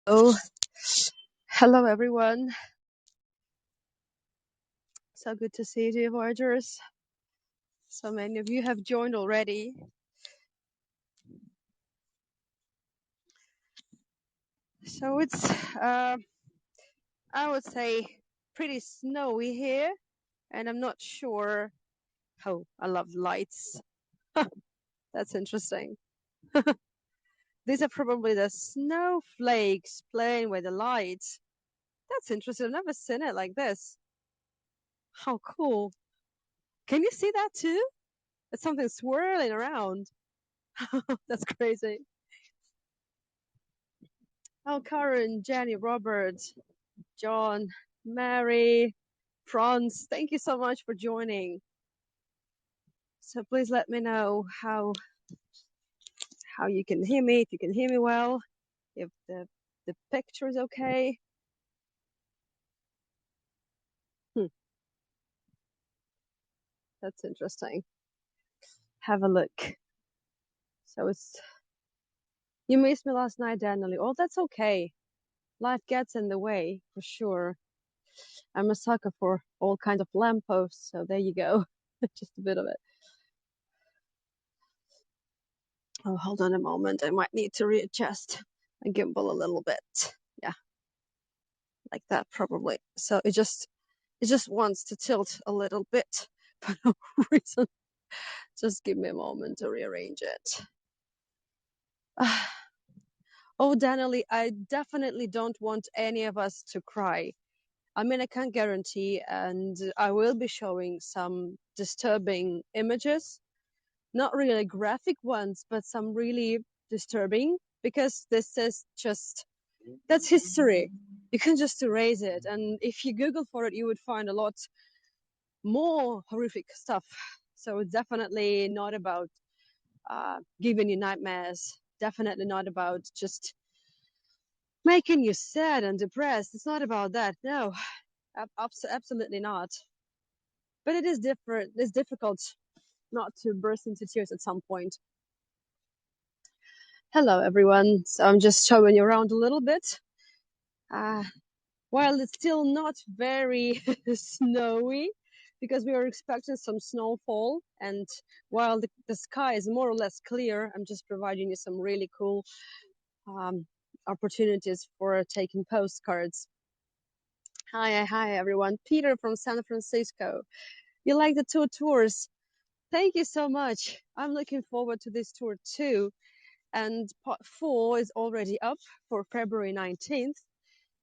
Oh, hello everyone. So good to see you, Voyagers. So many of you have joined already. So it's, I would say, pretty snowy here, and I'm not sure how I love lights. That's interesting. These are probably the snowflakes playing with the lights. That's interesting. I've never seen it like this. How cool. Can you see that too? It's something swirling around. That's crazy. Oh, Karen, Jenny, Robert, John, Mary, Franz, thank you so much for joining. So please let me know how you can hear me, if you can hear me well, if the picture is okay. That's interesting. Have a look. So you missed me last night, Daniel. Oh, that's okay. Life gets in the way for sure. I'm a sucker for all kinds of lampposts, so there you go. Just a bit of it. Oh, hold on a moment. I might need to readjust my gimbal a little bit. Yeah, like that probably. So it just wants to tilt a little bit for no reason. Just give me a moment to rearrange it. Oh, Danielle, I definitely don't want any of us to cry. I mean, I can't guarantee, and I will be showing some disturbing images, not really graphic ones, but some really disturbing, because this is just, that's history. You can just erase it. And if you Google for it, you would find a lot more horrific stuff. So it's definitely not about giving you nightmares. Definitely not about just making you sad and depressed. It's not about that. No, absolutely not. But it is different. It's difficult not to burst into tears at some point. Hello, everyone. So I'm just showing you around a little bit. While it's still not very snowy, because we are expecting some snowfall, and while the sky is more or less clear, I'm just providing you some really cool opportunities for taking postcards. Hi everyone. Peter from San Francisco. You like the two tours? Thank you so much. I'm looking forward to this tour too. And part 4 is already up for February 19th.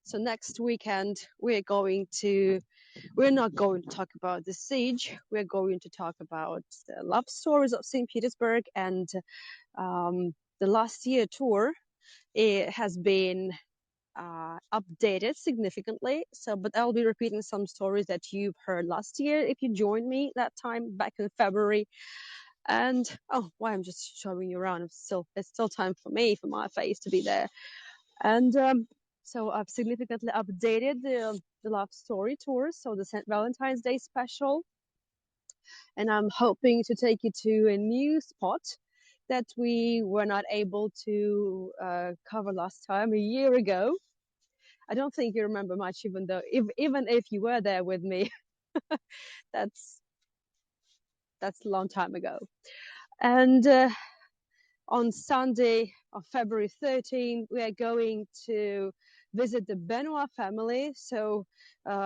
So next weekend we're not going to talk about the siege. We're going to talk about the love stories of St. Petersburg, and the last year tour. It has been updated significantly. So, but I'll be repeating some stories that you've heard last year if you joined me that time back in February. And why I'm just showing you around. It's still time for me, for my face to be there. And so I've significantly updated the love story tour, so the St. Valentine's Day special. And I'm hoping to take you to a new spot that we were not able to cover last time, a year ago. I don't think you remember much, even if you were there with me. that's that's a long time ago. And on Sunday of February 13th, we are going to visit the Benoit family. So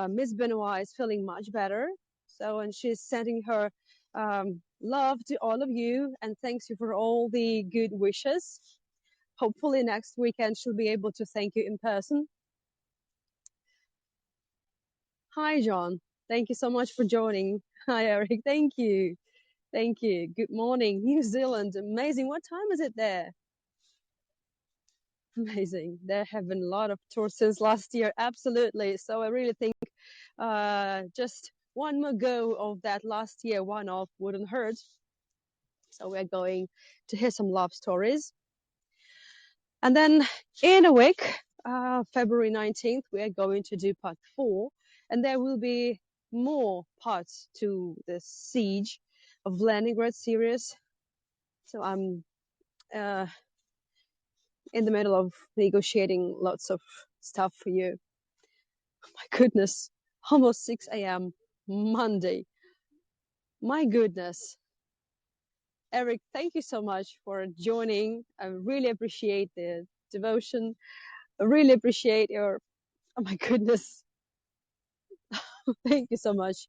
Miss Benoit is feeling much better. So, and she's sending her love to all of you, and thanks you for all the good wishes. Hopefully next weekend she'll be able to thank you in person. Hi, John. Thank you so much for joining. Hi, Eric. Thank you. Thank you. Good morning, New Zealand. Amazing. What time is it there? Amazing. There have been a lot of tours since last year. Absolutely. So I really think just one more go of that last year one-off wouldn't hurt. So we're going to hear some love stories. And then in a week, February 19th, we are going to do part 4. And there will be more parts to the Siege of Leningrad series. So I'm in the middle of negotiating lots of stuff for you. My goodness, almost 6 a.m. Monday. My goodness. Eric, thank you so much for joining. I really appreciate the devotion. I really appreciate your, oh my goodness. Thank you so much.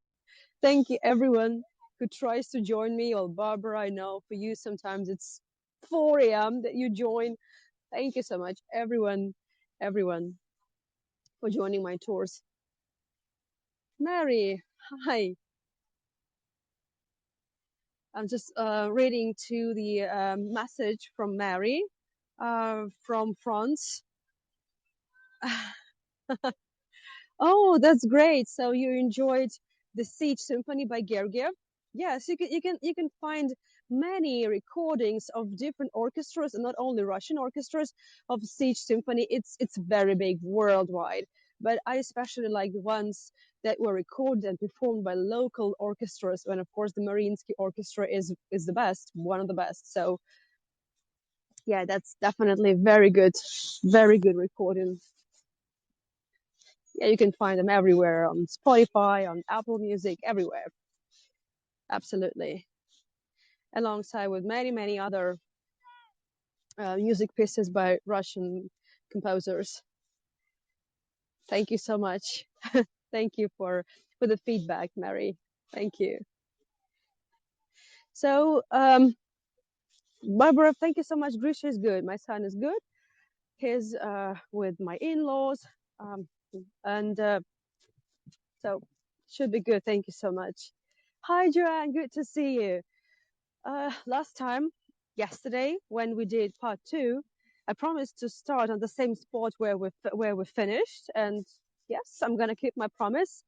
Thank you, everyone who tries to join me. Or Barbara, I know for you sometimes it's 4 a.m. that you join. Thank you so much, everyone for joining my tours. Mary, hi. I'm just reading to the message from Mary from France. Oh, that's great. So you enjoyed the Siege Symphony by Gergiev? Yes, you can find many recordings of different orchestras, and not only Russian orchestras, of Siege Symphony. It's very big worldwide. But I especially like the ones that were recorded and performed by local orchestras. And of course, the Mariinsky Orchestra is the best, one of the best. So yeah, that's definitely very good recording. Yeah, you can find them everywhere on Spotify, on Apple Music, everywhere. Absolutely. Alongside with many other music pieces by Russian composers. Thank you so much. Thank you for the feedback, Mary. Thank you. So, Barbara, thank you so much. Grisha is good. My son is good. He's with my in-laws, and so should be good. Thank you so much. Hi, Joanne. Good to see you. Last time, yesterday, when we did part 2, I promised to start on the same spot where we finished, and yes, I'm gonna keep my promise.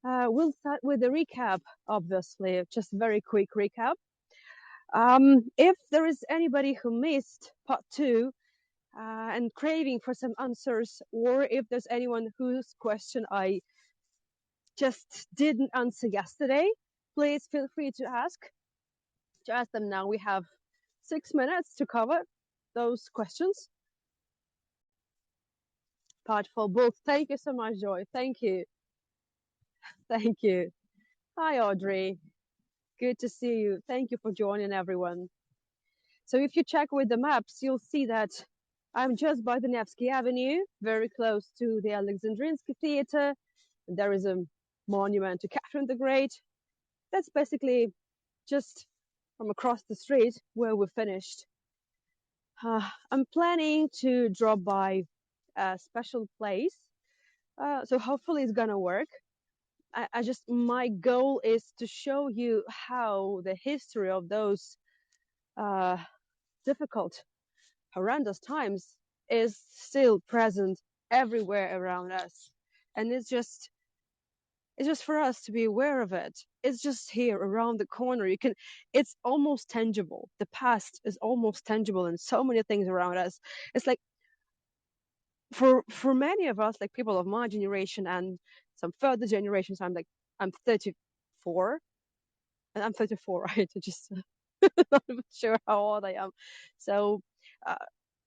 We'll start with a recap, obviously, just a very quick recap. If there is anybody who missed part 2 and craving for some answers, or if there's anyone whose question I just didn't answer yesterday, please feel free to ask them now. We have 6 minutes to cover those questions. Part 4 book. Thank you so much, Joy. Thank you. Thank you. Hi, Audrey. Good to see you. Thank you for joining, everyone. So if you check with the maps, you'll see that I'm just by the Nevsky Avenue, very close to the Alexandrinsky Theater. There is a monument to Catherine the Great. That's basically just from across the street where we finished. I'm planning to drop by a special place, so hopefully it's gonna work. My goal is to show you how the history of those difficult, horrendous times is still present everywhere around us, and it's just for us to be aware of it. It's just here around the corner. It's almost tangible. The past is almost tangible in so many things around us. It's like for many of us, like people of my generation and some further generations, I'm 34 and I'm 34, right? I just not even sure how old I am. So uh,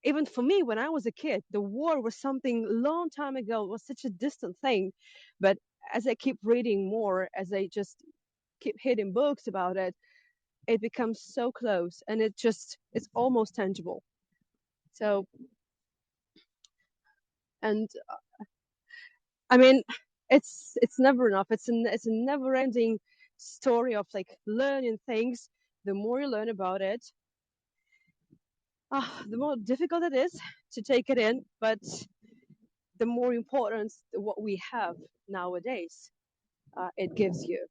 even for me, when I was a kid, the war was something long time ago. It was such a distant thing. But as I keep reading more, as I just keep hitting books about it, it becomes so close, and it's almost tangible. So, and I mean, it's never enough. It's a never ending story of like learning things. The more you learn about it, the more difficult it is to take it in, but the more importance what we have nowadays it gives you.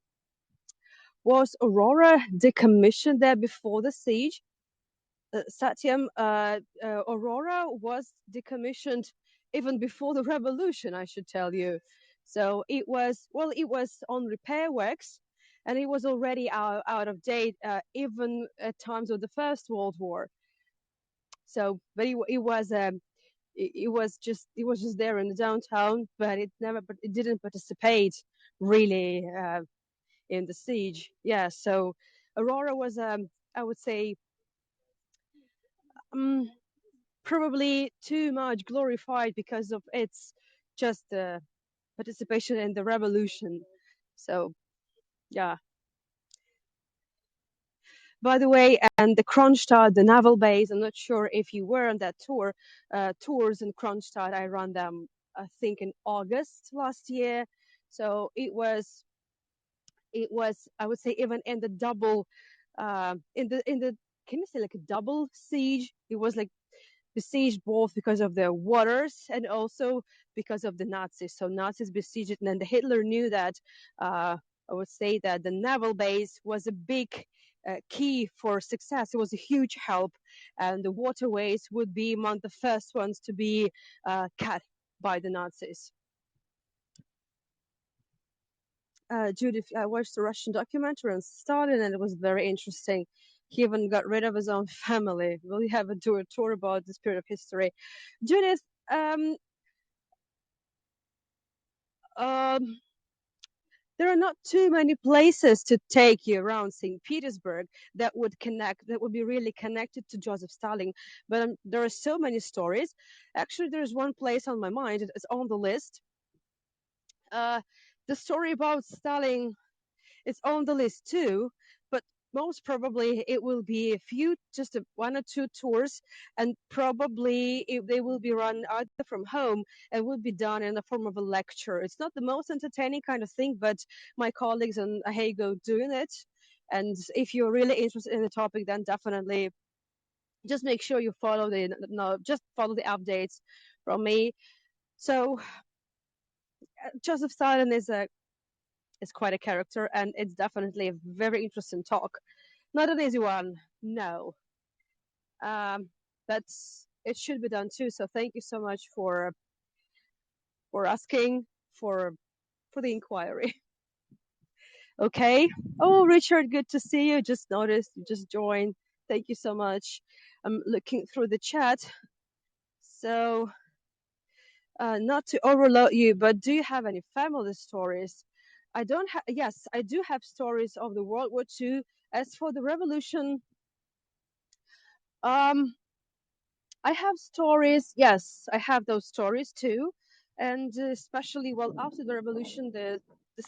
Was Aurora decommissioned there before the siege? Satyam, Aurora was decommissioned even before the revolution, I should tell you. So it was on repair works, and it was already out of date, even at times of the First World War. So, but it was just there in the downtown, but it didn't participate really in the siege. Yeah, so Aurora was I would say um, probably too much glorified because of its just participation in the revolution. So yeah. By the way, and the Kronstadt, the naval base, I'm not sure if you were on that tours in Kronstadt. I ran them, I think, in August last year. So it was, I would say, even in the double, in the, can you say like a double siege? It was like besieged both because of the waters and also because of the Nazis. So Nazis besieged it, and then the Hitler knew that. I would say that the naval base was a big key for success. It was a huge help, and the waterways would be among the first ones to be cut by the Nazis. Judith, I watched the Russian documentary on Stalin, and it was very interesting. He even got rid of his own family. Will you have a tour about this period of history? Judith, um, um, there are not too many places to take you around St. Petersburg that would be really connected to Joseph Stalin. But there are so many stories. Actually, there's one place on my mind. It's on the list. Uh, the story about Stalin is on the list too, but most probably it will be just one or two tours, and probably they will be run either from home and will be done in the form of a lecture. It's not the most entertaining kind of thing, but my colleagues in Hago doing it. And if you're really interested in the topic, then definitely just make sure you follow just follow the updates from me. So Joseph Stalin is quite a character, and it's definitely a very interesting talk. Not an easy one, no. Um, but it should be done too. So thank you so much for asking for the inquiry. Okay. Oh, Richard, good to see you. Just noticed you just joined. Thank you so much. I'm looking through the chat. So, not to overload you, but do you have any family stories? I don't have. Yes, I do have stories of the World War II. As for the revolution, um, I have stories. Yes, I have those stories too, and especially well after the revolution, the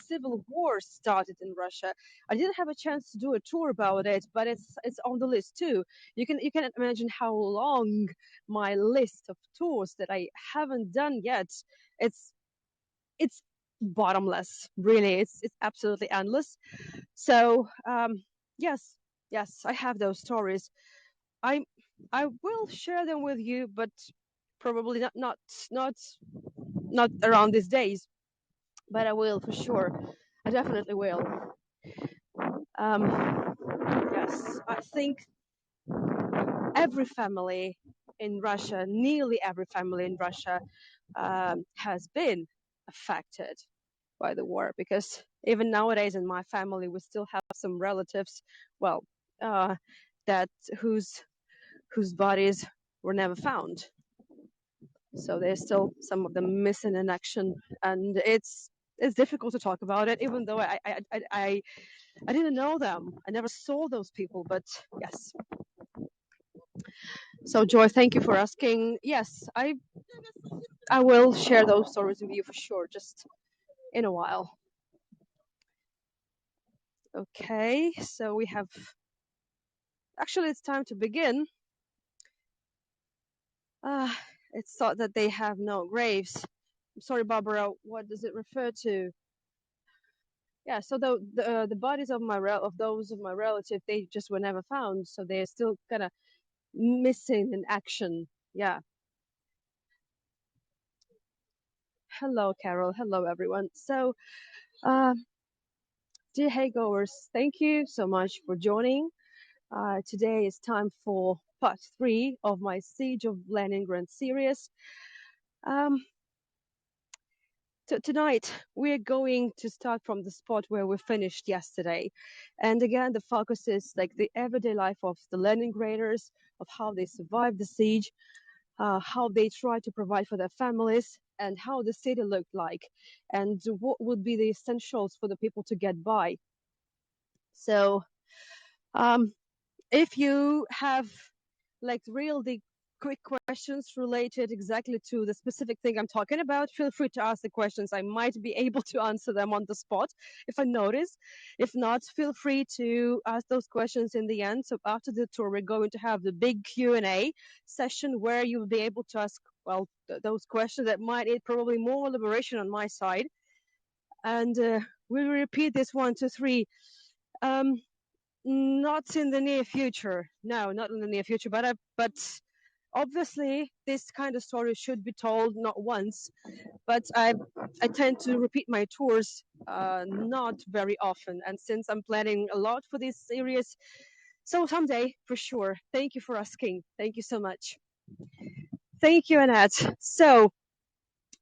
civil war started in Russia. I didn't have a chance to do a tour about it, but it's on the list too. You can imagine how long my list of tours that I haven't done yet. It's it's bottomless, really. It's absolutely endless. So yes, yes, I have those stories. I I will share them with you, but probably not not around these days. But I will for sure. I definitely will. Um, yes, I think every family in Russia, nearly every family in Russia, has been affected by the war, because even nowadays in my family we still have some relatives, well, uh, that whose bodies were never found. So there's still some of them missing in action, and it's difficult to talk about it, even though I didn't know them. I never saw those people, but yes. So Joy, thank you for asking. Yes, I will share those stories with you for sure, just in a while. Okay, so we have actually it's time to begin. It's thought that they have no graves. I'm sorry, Barbara. What does it refer to? Yeah, so the bodies of those of my relative, they just were never found, so they're still kind of missing in action. Yeah. Hello, Carol. Hello, everyone. So, uh, dear Haygoers, thank you so much for joining. Today is time for part 3 of my Siege of Leningrad series. Um, Tonight, we're going to start from the spot where we finished yesterday. And again, the focus is like the everyday life of the Leningraders, of how they survived the siege, how they tried to provide for their families, and how the city looked like, and what would be the essentials for the people to get by. So, if you have like really quick questions related exactly to the specific thing I'm talking about, feel free to ask the questions. I might be able to answer them on the spot if I notice. If not, feel free to ask those questions in the end. So after the tour, we're going to have the big Q&A session where you'll be able to ask, well, those questions that might need probably more elaboration on my side. And we'll repeat this 1, 2, 3. Not in the near future. No, not in the near future. But obviously, this kind of story should be told not once. But I tend to repeat my tours not very often. And since I'm planning a lot for this series, so someday for sure. Thank you for asking. Thank you so much. Thank you, Annette. So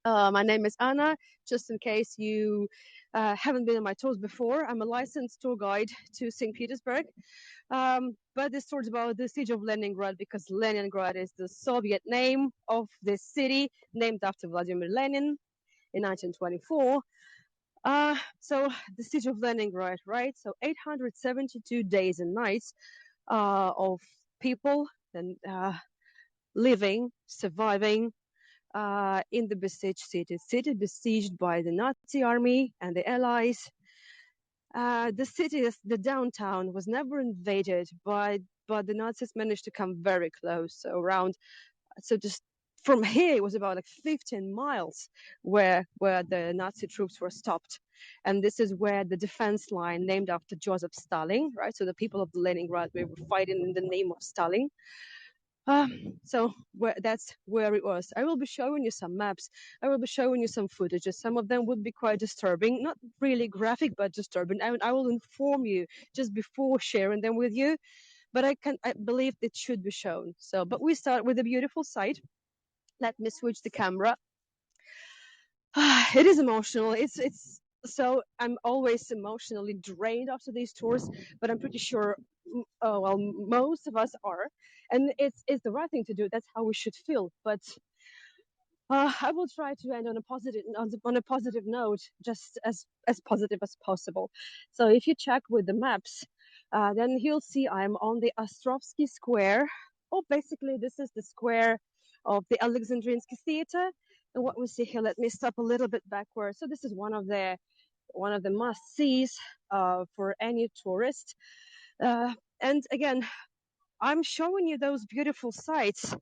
my name is Anna. Just in case you haven't been on my tours before, I'm a licensed tour guide to St. Petersburg. But this story is about the siege of Leningrad because Leningrad is the Soviet name of this city, named after Vladimir Lenin in 1924. So the siege of Leningrad, right? So 872 days and nights of people and living, surviving in the besieged city besieged by the Nazi army and the Allies. The city, the downtown, was never invaded, but the Nazis managed to come very close. So just from here, it was about like 15 miles where the Nazi troops were stopped. And this is where the defense line, named after Joseph Stalin, right? So the people of Leningrad were fighting in the name of Stalin. So that's where it was. I will be showing you some maps. I will be showing you some footages. Some of them would be quite disturbing, not really graphic, but disturbing. I will inform you just before sharing them with you. But I believe it should be shown. So, but we start with a beautiful sight. Let me switch the camera. It is emotional. It's so I'm always emotionally drained after these tours, but I'm pretty sure, well, most of us are, and it's the right thing to do. That's how we should feel. But I will try to end on a positive note, just as positive as possible. So if you check with the maps, then you'll see I'm on the Ostrovsky Square. Oh, basically this is the square of the Alexandrinsky Theater. And what we see here, let me stop a little bit backwards. So this is one of the must-sees for any tourist. And again, I'm showing you those beautiful sights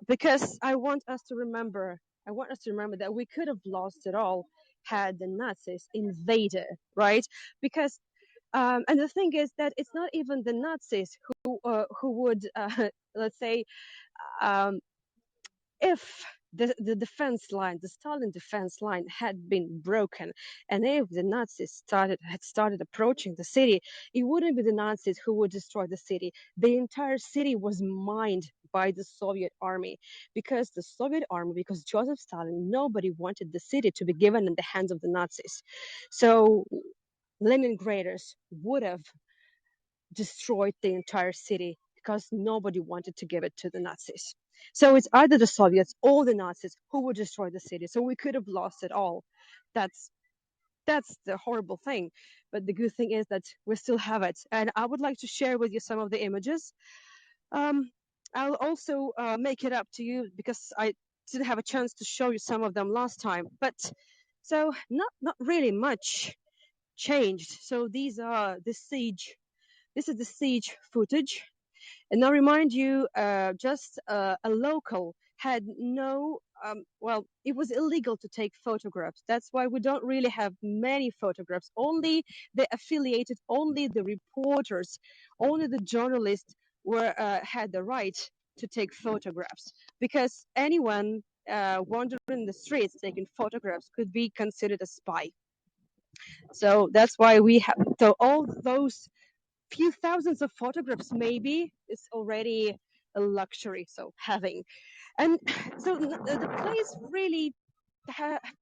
because I want us to remember. I want us to remember that we could have lost it all had the Nazis invaded, right? Because and the thing is that it's not even the Nazis who would let's say um, if the defense line, the Stalin defense line, had been broken, and if the Nazis had started approaching the city, it wouldn't be the Nazis who would destroy the city. The entire city was mined by the Soviet army because because Joseph Stalin, nobody wanted the city to be given in the hands of the Nazis. So Leningraders would have destroyed the entire city because nobody wanted to give it to the Nazis. So it's either the Soviets or the Nazis who would destroy the city. So we could have lost it all. That's the horrible thing. But the good thing is that we still have it. And I would like to share with you some of the images. I'll also make it up to you because I didn't have a chance to show you some of them last time. But so not really much changed. So these are the siege. This is the siege footage. And I'll remind you, just a local had no, well, it was illegal to take photographs. That's why we don't really have many photographs. Only the affiliated, only the reporters, only the journalists had the right to take photographs because anyone wandering the streets taking photographs could be considered a spy. So that's why we have, so all those few thousands of photographs maybe is already a luxury, so having. And so the place really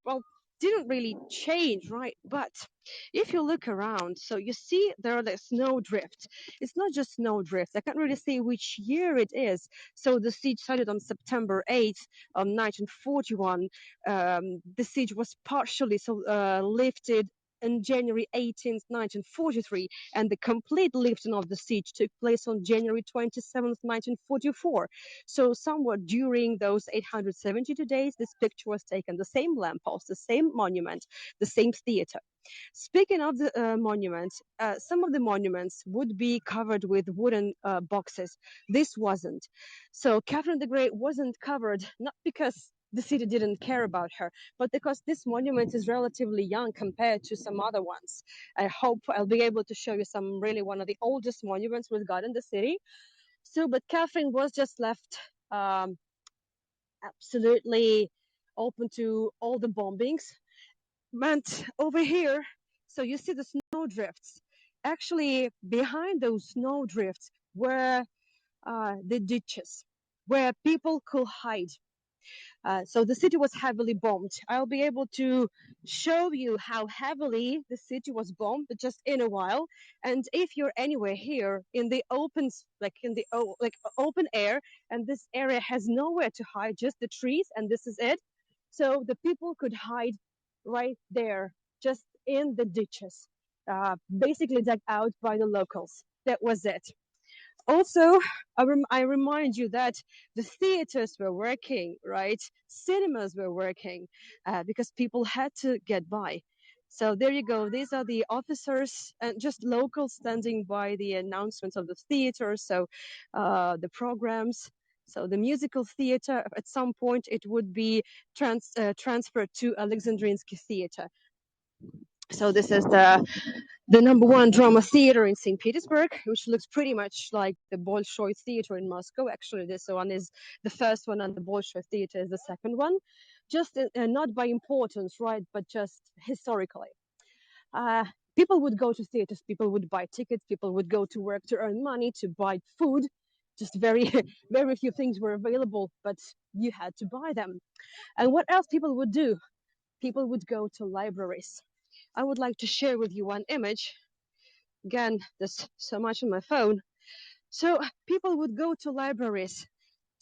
well didn't really change, right? But if you look around, so you see there are the snow drift. It's not just snow drift. I can't really say which year it is. So the siege started on September 8th, 1941. The siege was partially lifted on January 18th, 1943, and the complete lifting of the siege took place on January 27th, 1944. So somewhat during those 872 days, this picture was taken. The same lamppost, the same monument, the same theater. Speaking of the monuments, some of the monuments would be covered with wooden boxes. This wasn't. So Catherine the Great wasn't covered, not because the city didn't care about her, but because this monument is relatively young compared to some other ones. I hope I'll be able to show you some really one of the oldest monuments we've got in the city. So, but Catherine was just left um, absolutely open to all the bombings. And over here, so you see the snow drifts. Actually, behind those snow drifts were the ditches where people could hide. So the city was heavily bombed. I'll be able to show you how heavily the city was bombed just in a while. And if you're anywhere here in the open, like in the open air, and this area has nowhere to hide, just the trees, and this is it. So the people could hide right there, just in the ditches, basically dug out by the locals. That was it. Also, I remind you that the theaters were working, right? Cinemas were working because people had to get by. So there you go. These are the officers and just locals standing by the announcements of the theater. So the programs. So the musical theater, at some point, it would be transferred to Alexandrinsky Theater. So this is the number one drama theater in St. Petersburg, which looks pretty much like the Bolshoi Theater in Moscow. Actually, this one is the first one, and the Bolshoi Theater is the second one. Just not by importance, right, but just historically. Uh, People would go to theaters, people would buy tickets, people would go to work to earn money, to buy food. Just very, very few things were available, but you had to buy them. And what else people would do? People would go to libraries. I would like to share with you one image. Again, there's so much on my phone. So people would go to libraries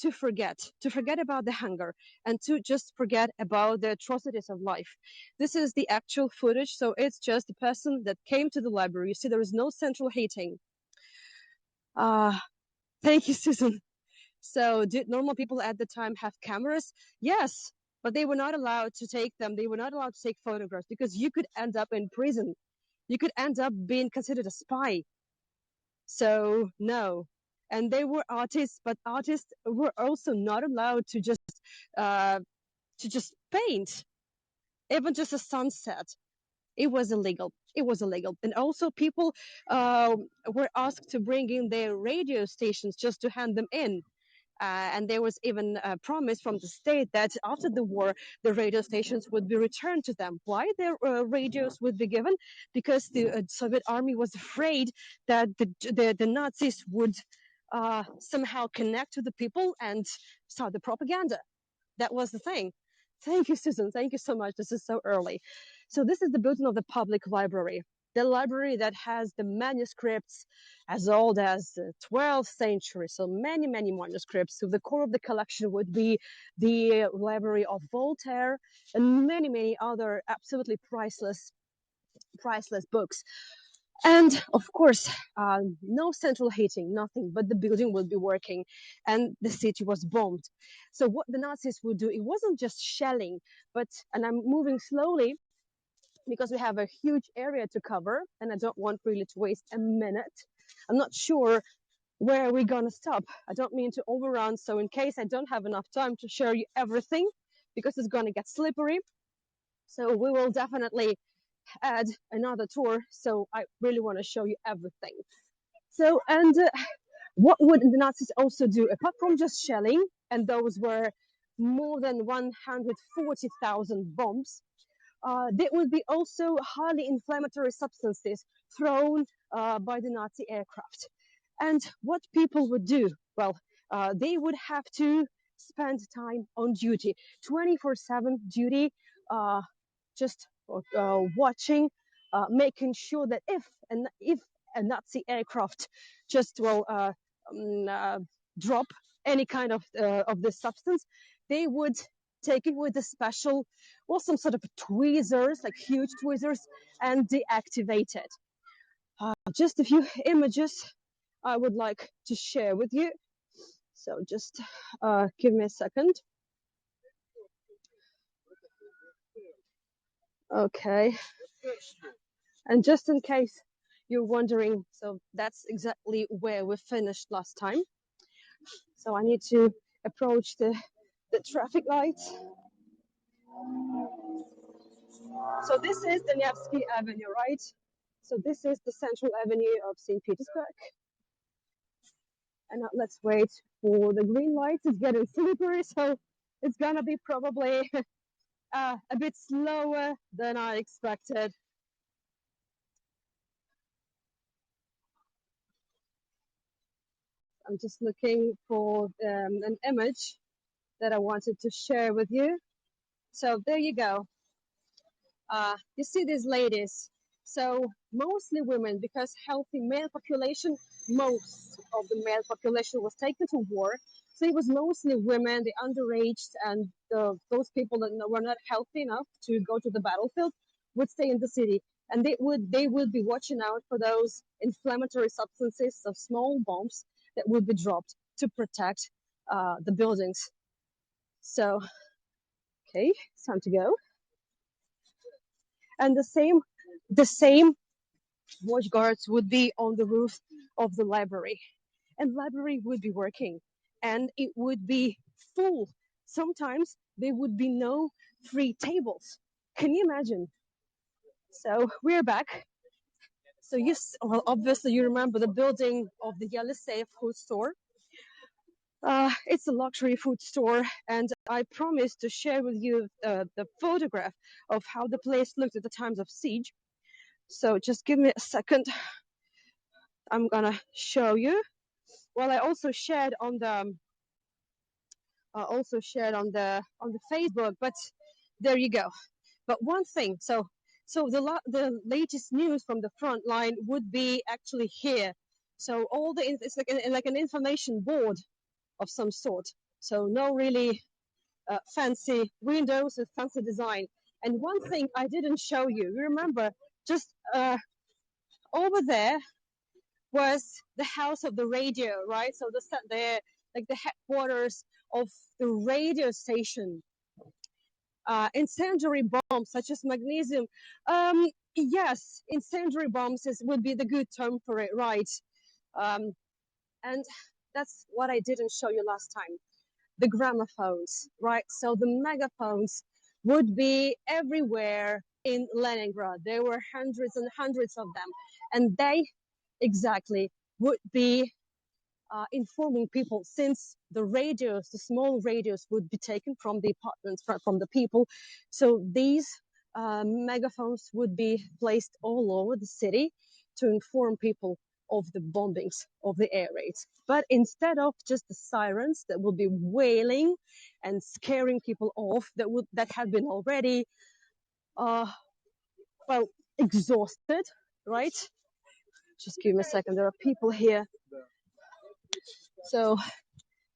to forget about the hunger and to just forget about the atrocities of life. This is the actual footage. So it's just the person that came to the library. You see, there is no central heating. Thank you, Susan. So did normal people at the time have cameras? Yes, but they were not allowed to take them. They were not allowed to take photographs because you could end up in prison. You could end up being considered a spy. So no. And they were artists, but artists were also not allowed uh, to just paint, even just a sunset. It was illegal. It was illegal. And also people were asked to bring in their radio stations just to hand them in. And there was even a promise from the state that after the war, the radio stations would be returned to them. Why their radios would be given? Because the Soviet army was afraid that the Nazis would somehow connect to the people and start the propaganda. That was the thing. Thank you, Susan. Thank you so much. This is so early. So this is the building of the public library. The library that has the manuscripts as old as the 12th century. So many, many manuscripts. So the core of the collection would be the library of Voltaire and many, many other absolutely priceless books. And of course, no central heating, nothing, but the building would be working and the city was bombed. So what the Nazis would do, it wasn't just shelling, but, and I'm moving slowly because we have a huge area to cover and I don't want really to waste a minute. I'm not sure where we're gonna stop. I don't mean to overrun, so in case I don't have enough time to show you everything, because it's gonna get slippery, so we will definitely add another tour. So I really want to show you everything. So, and what would the Nazis also do apart from just shelling? And those were more than 140,000 bombs. There would be also highly inflammatory substances thrown by the Nazi aircraft. And what people would do? Well, they would have to spend time on duty, 24/7 duty, just watching, making sure that if a Nazi aircraft just will um, uh, drop any kind of this substance, they would take it with a special, or some sort of tweezers, like huge tweezers, and deactivate it. Just a few images I would like to share with you. So just give me a second. Okay. And just in case you're wondering, so that's exactly where we finished last time. So I need to approach the traffic lights. So this is the Nevsky Avenue, right? So this is the central avenue of St. Petersburg. And now let's wait for the green lights. It's getting slippery, so it's gonna be probably a bit slower than I expected. I'm just looking for an image that I wanted to share with you. So there you go. You see these ladies. So mostly women, because healthy male population, most of the male population was taken to war. So it was mostly women, the underaged, and those people that were not healthy enough to go to the battlefield would stay in the city, and they would be watching out for those inflammatory substances of small bombs that would be dropped to protect the buildings. So, okay, it's time to go. And the same watch guards would be on the roof of the library, and library would be working, and it would be full. Sometimes there would be no free tables. Can you imagine? So we're back. So yes, well, obviously you remember the building of the Yelisei food store. It's a luxury food store, and I promised to share with you the photograph of how the place looked at the times of siege. So just give me a second. I'm gonna show you. Well, I also shared on the Facebook, but there you go. But one thing, so the latest news from the front line would be actually here. So all the it's like an information board of some sort. So no really fancy windows with fancy design. And one thing I didn't show you. You remember just over there was the house of the radio, right? So the like the headquarters of the radio station. Incendiary bombs such as magnesium. Yes, incendiary bombs would be the good term for it, right? And that's what I didn't show you last time. The gramophones, right? So the megaphones would be everywhere in Leningrad. There were hundreds and hundreds of them, and they exactly would be informing people, since the radios, the small radios, would be taken from the apartments, from the people. So these megaphones would be placed all over the city to inform people of the bombings, of the air raids. But instead of just the sirens that would be wailing and scaring people off, that had been already uh, well, exhausted, right? Just give me a second. There are people here. So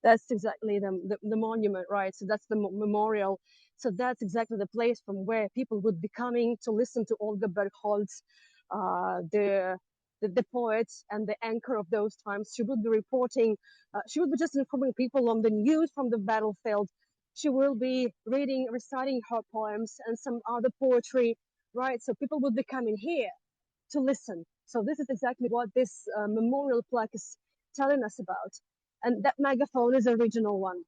that's exactly the monument, right? So that's the memorial. So that's exactly the place from where people would be coming to listen to Olga Bergholz, the poet and the anchor of those times. She would be reporting, she would be just informing people on the news from the battlefield. She will be reciting her poems and some other poetry, right? So people would be coming here to listen. So this is exactly what this memorial plaque is telling us about. And that megaphone is the original one.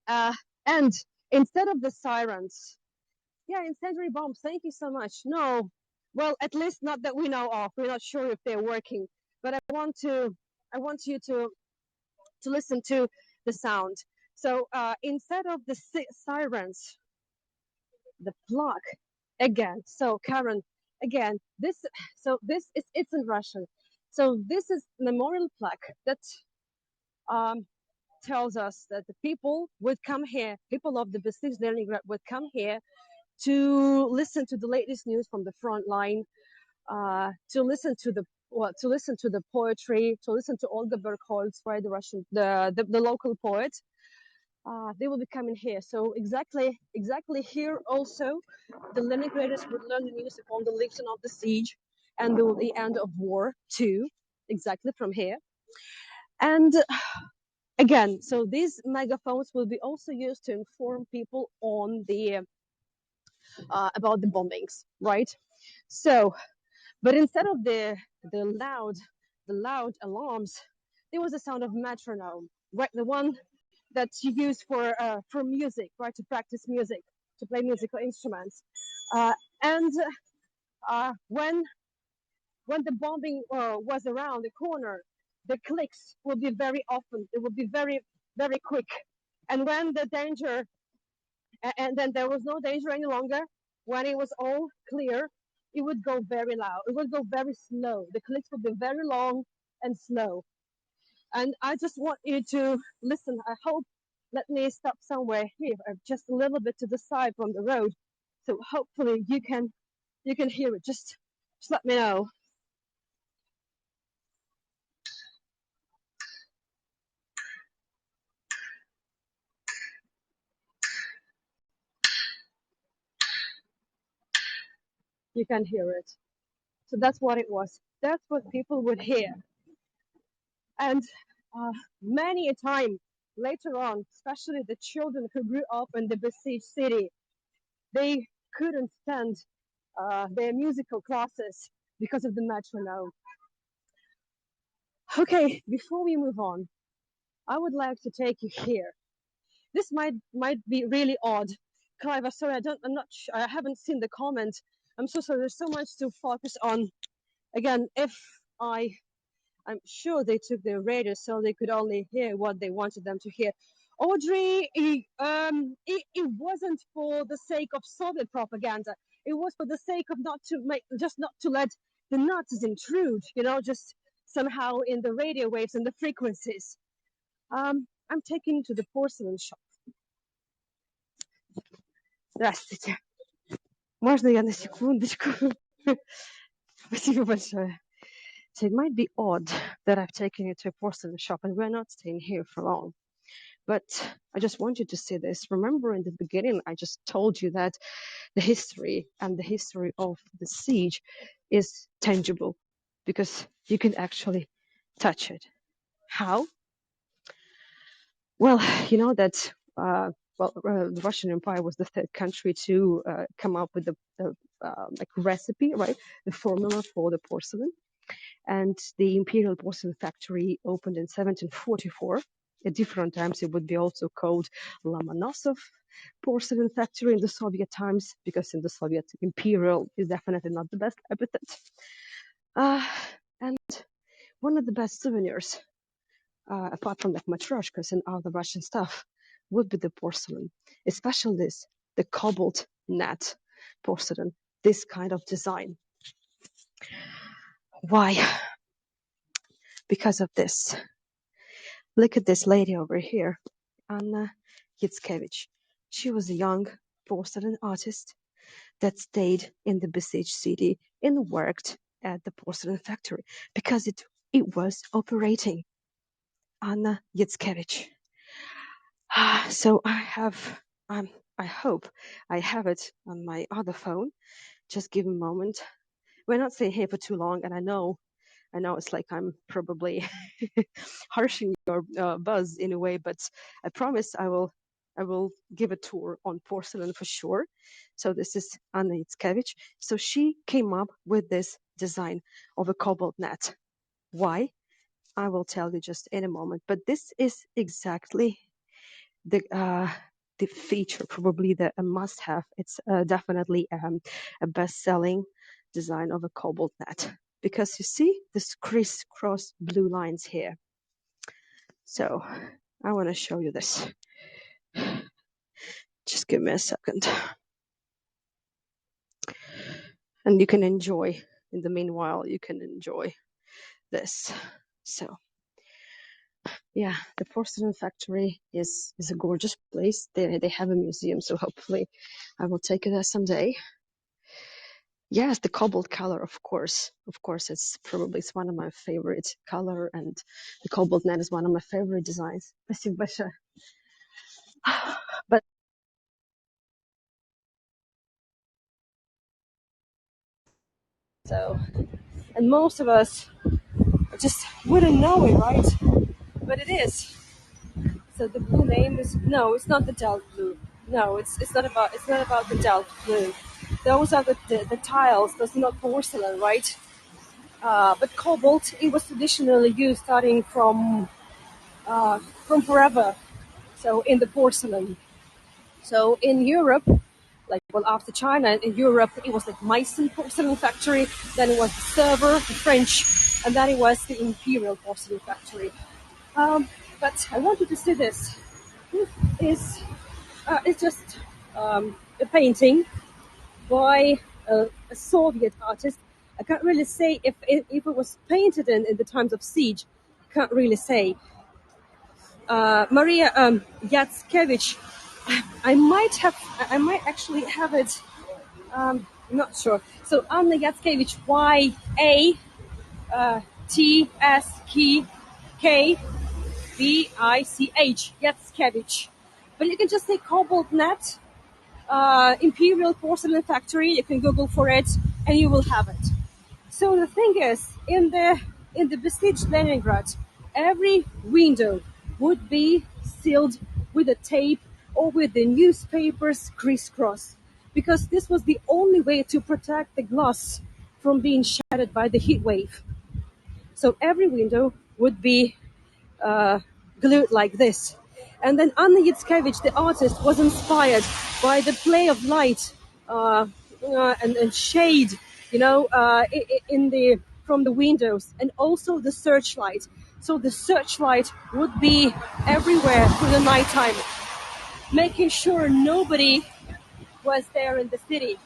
And instead of the sirens, yeah, incendiary bombs, thank you so much. No, well, at least not that we know of. We're not sure if they're working. But I want you to listen to the sound. So instead of the sirens, the plaque again. So Karen, again, this is it's in Russian. So this is memorial plaque that um, tells us that the people would come here, people of the besieged Leningrad would come here to listen to the latest news from the front line, to listen to the poetry, to listen to Olga Bergholz, right, the Russian, the local poet, they will be coming here. So exactly here also, the Leningraders would learn the news upon the lifting of the siege and the end of war too, exactly from here. And again, so these megaphones will be also used to inform people on the about the bombings, right? So, but instead of the loud the loud alarms, there was a sound of metronome, right? The one that you use for music, right? To practice music, to play musical instruments. And when the bombing was around the corner, the clicks will be very often. It will be very quick. And when the danger, and then there was no danger any longer. When it was all clear, it would go very loud. It would go very slow. The clicks would be very long and slow. And I just want you to listen. I hope, let me stop somewhere here, just a little bit to the side from the road. So hopefully you can hear it. Just let me know. You can hear it. So that's what it was. That's what people would hear. And uh, many a time later on, especially the children who grew up in the besieged city, they couldn't stand their musical classes because of the metronome. Okay, before we move on, I would like to take you here. This might be really odd. Clive, sorry, I haven't seen the comment. I'm so sorry. There's so much to focus on. Again, if I'm sure they took their radio so they could only hear what they wanted them to hear. Audrey, it wasn't for the sake of Soviet propaganda. It was for the sake of not to let the Nazis intrude, just somehow in the radio waves and the frequencies. I'm taking you to the porcelain shop. Здравствуйте. Можно я на секундочку? Спасибо большое. So it might be odd that I've taken you to a porcelain shop and we're not staying here for long. But I just want you to see this. Remember in the beginning, I just told you that the history of the siege is tangible because you can actually touch it. How? Well, you know that the Russian Empire was the third country to come up with the like recipe, right? The formula for the porcelain. And the Imperial Porcelain Factory opened in 1744. At different times, it would be also called Lomonosov Porcelain Factory in the Soviet times, because in the Soviet, imperial is definitely not the best epithet. And one of the best souvenirs, apart from like matryoshkas and other Russian stuff, would be the porcelain, especially the cobalt net porcelain, this kind of design. Why? Because of this. Look at this lady over here, Anna Yitskevich. She was a young porcelain artist that stayed in the besieged city and worked at the porcelain factory because it was operating. Anna Yitskevich. So I hope I have it on my other phone. Just give me a moment. We're not staying here for too long, and I know it's like I'm probably harshing your buzz in a way, but I promise I will give a tour on porcelain for sure. So this is Anna Itzkevich. So she came up with this design of a cobalt net. Why? I will tell you just in a moment. But this is exactly the feature, probably a must-have. It's definitely a best-selling design of a cobalt net. Because you see this crisscross blue lines here. So I want to show you this. Just give me a second. And you can enjoy, in the meanwhile, you can enjoy this. So yeah, the porcelain factory is a gorgeous place. They have a museum, so hopefully I will take it there someday. Yes, the cobalt color, of course. Of course, it's one of my favorite color, and the cobalt net is one of my favorite designs. Спасибо большое. But so, and most of us just wouldn't know it, right? But it is. So the blue name is no, it's not the Delft blue. No, it's not about the Delft blue. Those are the tiles. Those are not porcelain, right? But cobalt, it was traditionally used starting from forever. So in the porcelain. So in Europe, like well after China, in Europe it was like Meissen porcelain factory. Then it was the Sevres, the French, and then it was the Imperial porcelain factory. Um, but I wanted to see this. This is it's just a painting by a Soviet artist. I can't really say if it was painted in the times of siege. Can't really say. Maria Yatskevich. I might actually have it. I'm not sure. So Anna Yatskevich, Yatskevic, Yatskevich. But you can just say Cobalt Net, Imperial Porcelain Factory. You can Google for it, and you will have it. So the thing is, in the besieged Leningrad, every window would be sealed with a tape or with the newspapers crisscross, because this was the only way to protect the glass from being shattered by the heat wave. So every window would be uh, glued like this. And then Anna Yitskevich, the artist, was inspired by the play of light and shade, in the from the windows, and also the searchlight. So the searchlight would be everywhere through the nighttime, making sure nobody was there in the city,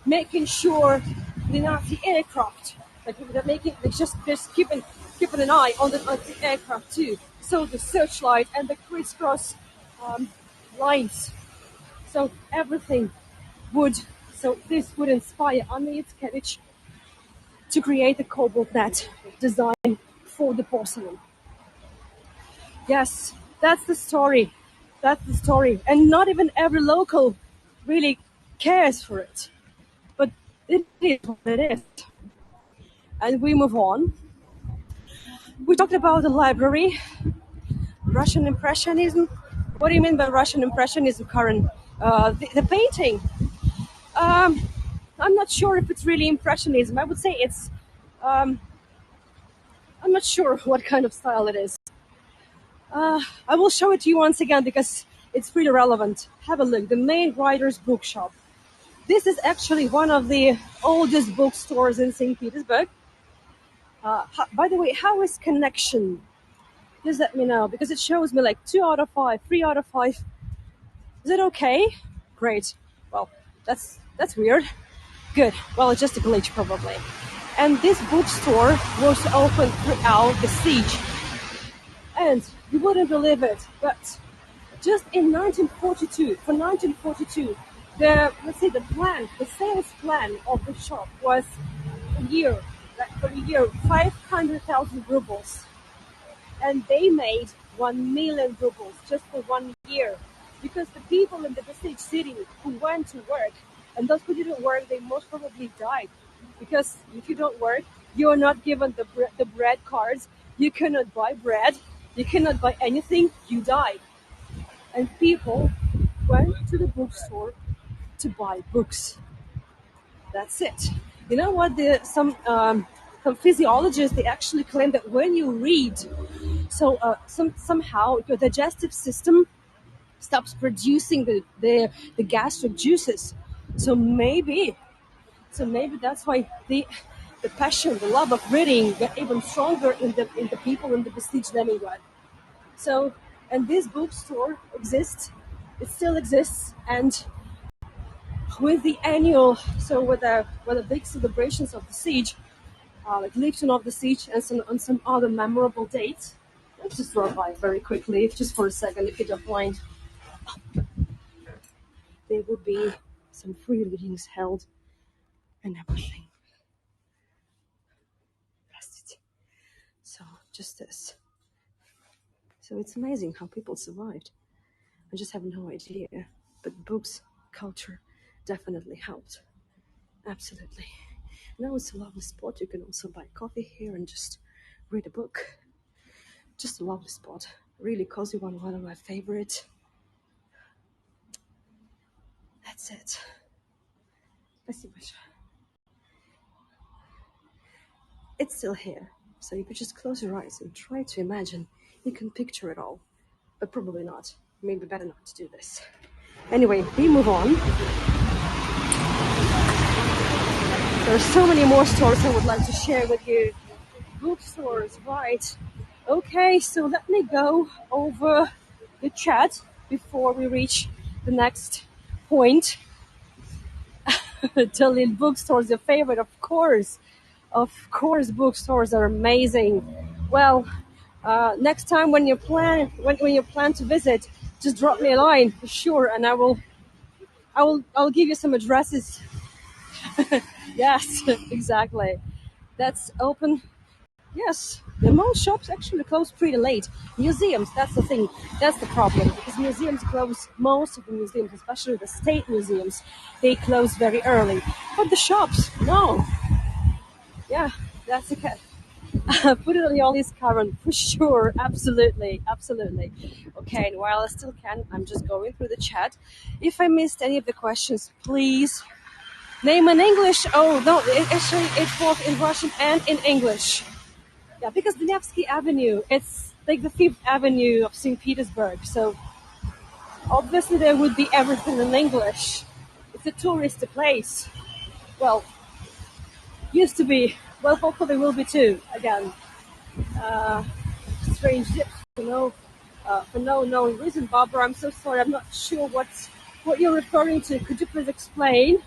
making sure the Nazi aircraft, like they're making, they just keeping an eye on the aircraft too. So the searchlight and the crisscross um, lines. So everything would. So this would inspire Anna Yatskevich to create a cobalt net design for the porcelain. Yes, that's the story. That's the story, and not even every local really cares for it. But it is what it is. And we move on. We talked about the library, Russian Impressionism. What do you mean by Russian Impressionism, Karen? The painting. Um, I'm not sure if it's really Impressionism. I would say it's. Um, I'm not sure what kind of style it is. I will show it to you once again because it's pretty relevant. Have a look. The Main Writer's Bookshop. This is actually one of the oldest bookstores in St. Petersburg. By the way, how is connection? Just let me know because it shows me like 2 out of 5, 3 out of 5. Is it okay? Great. Well, that's weird. Good. Well, it's just a glitch probably. And this bookstore was open throughout the siege. And you wouldn't believe it, but just in 1942, for 1942, the sales plan of the shop was a year, for a year, 500,000 rubles, and they made 1 million rubles just for 1 year, because the people in the besieged city who went to work, and those who didn't work, they most probably died, because if you don't work, you are not given the bread cards. You cannot buy bread. You cannot buy anything. You die. And people went to the bookstore to buy books. That's it. You know what? Some physiologists, they actually claim that when you read, somehow your digestive system stops producing the gastric juices. So maybe that's why the passion, the love of reading got even stronger in the people in the besieged Leningrad. So, and this bookstore exists. It still exists, and with the annual, so with the big celebrations of the siege, like lifting of the siege, and some other memorable dates. Let's just run by very quickly, just for a second, if you don't mind. There would be some free readings held and everything. So just this. So it's amazing how people survived. I just have no idea. But books, culture, definitely helped. Absolutely. Now it's a lovely spot. You can also buy coffee here and just read a book. Just a lovely spot. Really cozy one of my favorite. That's it. Спасибо большое. It's still here. So you could just close your eyes and try to imagine. You can picture it all. But probably not. Maybe better not to do this. Anyway, we move on. There are so many more stores I would like to share with you. Bookstores, right. Okay, so let me go over the chat before we reach the next point. Tallinn bookstores, your favorite, of course. Of course, bookstores are amazing. Well, next time when you plan to visit, just drop me a line for sure, and I'll give you some addresses. Yes, exactly. That's open. Yes, the most shops actually close pretty late. Museums, that's the thing. That's the problem because museums close. Most of the museums, especially the state museums, they close very early. But the shops, no. Yeah, that's okay. Put it on your list, Karen, for sure. Absolutely, absolutely. Okay, and while I still can, I'm just going through the chat. If I missed any of the questions, please name in English. Oh no, actually, it's both in Russian and in English. Yeah, because the Nevsky Avenue, it's like the Fifth Avenue of St. Petersburg. So obviously there would be everything in English. It's a touristy place. Well, used to be. Well, hopefully will be too. Again, strange zips, for no known reason. Barbara, I'm so sorry. I'm not sure what you're referring to. Could you please explain?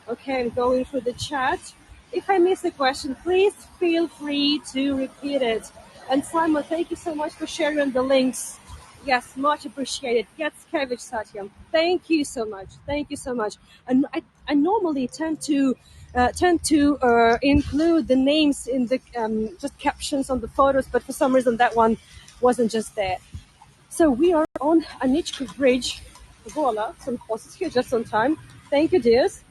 Okay, I'm going through the chat. If I miss a question, please feel free to repeat it. And Simon, thank you so much for sharing the links. Yes, much appreciated. Getskevich Satyam, thank you so much. Thank you so much. And I normally tend to include the names in the just captions on the photos, but for some reason that one wasn't just there. So we are on Anichka Bridge. Voila, some horses here just on time. Thank you, dears.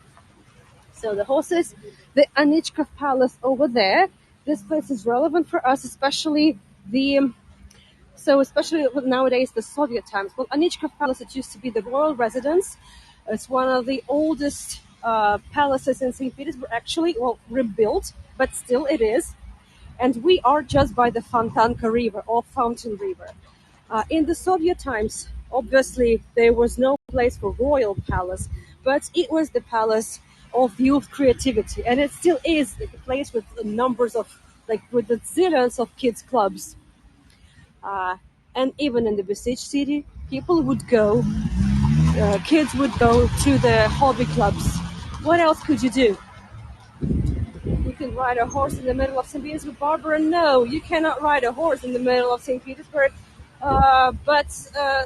So the horses, the Anichkov Palace over there. This place is relevant for us, especially especially nowadays the Soviet times. Well, Anichkov Palace, it used to be the royal residence. It's one of the oldest palaces in St. Petersburg, actually, well, rebuilt, but still it is. And we are just by the Fontanka River or Fountain River. In the Soviet times, obviously, there was no place for royal palace, but it was the palace of youth creativity, and it still is the place with the numbers of, like, with the zillions of kids clubs. And even in the besieged city, people would go, kids would go to the hobby clubs. What else could you do? You can ride a horse in the middle of St. Petersburg. Barbara, no, you cannot ride a horse in the middle of St. Petersburg. But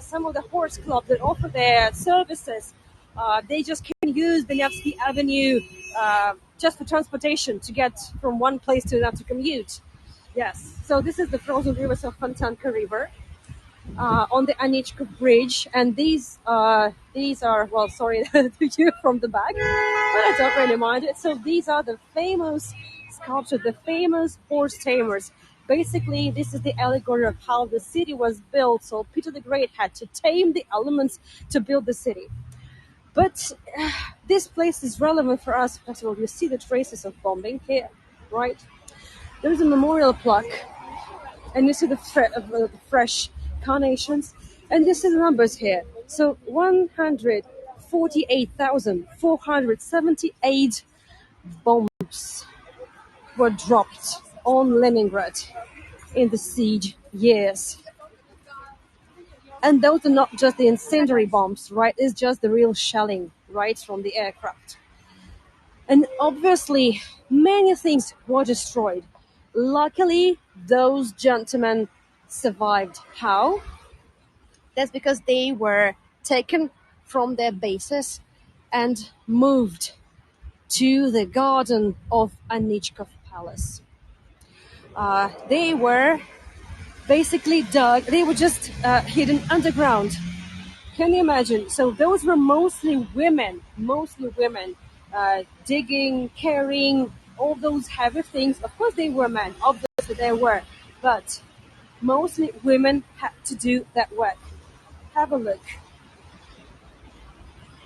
some of the horse clubs that offer their services, they just can use the Nevsky Avenue just for transportation to get from one place to another to commute. Yes, so this is the frozen rivers of Fontanka River on the Anichka Bridge, and these are, well, sorry to you from the back, but I don't really mind it. So these are the famous sculpture, the famous horse tamers. Basically, this is the allegory of how the city was built. So Peter the Great had to tame the elements to build the city. But this place is relevant for us. First of all, you see the traces of bombing here, right? There's a memorial plaque, and you see the fresh carnations, and you see the numbers here. So 148,478 bombs were dropped on Leningrad in the siege years. And those are not just the incendiary bombs, right? It's just the real shelling, right, from the aircraft. And obviously, many things were destroyed. Luckily, those gentlemen survived. How? That's because they were taken from their bases and moved to the garden of Anichkov Palace. They were basically dug, they were just hidden underground. Can you imagine? So those were mostly women, digging, carrying all those heavy things. Of course, they were men. Obviously, they were, but mostly women had to do that work. Have a look.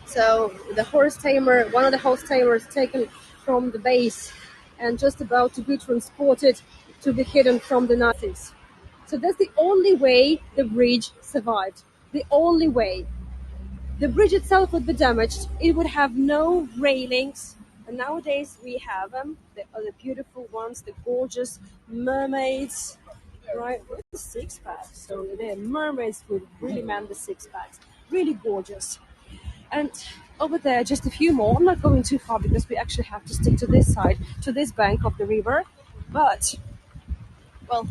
So the horse tamer, one of the horse tamers, taken from the base and just about to be transported to be hidden from the Nazis. So that's the only way the bridge survived. The only way. The bridge itself would be damaged. It would have no railings. And nowadays we have them. They are the beautiful ones, the gorgeous mermaids, right? With the six packs. So they're mermaids with really man the six packs. Really gorgeous. And over there, just a few more. I'm not going too far because we actually have to stick to this side, to this bank of the river. But, well,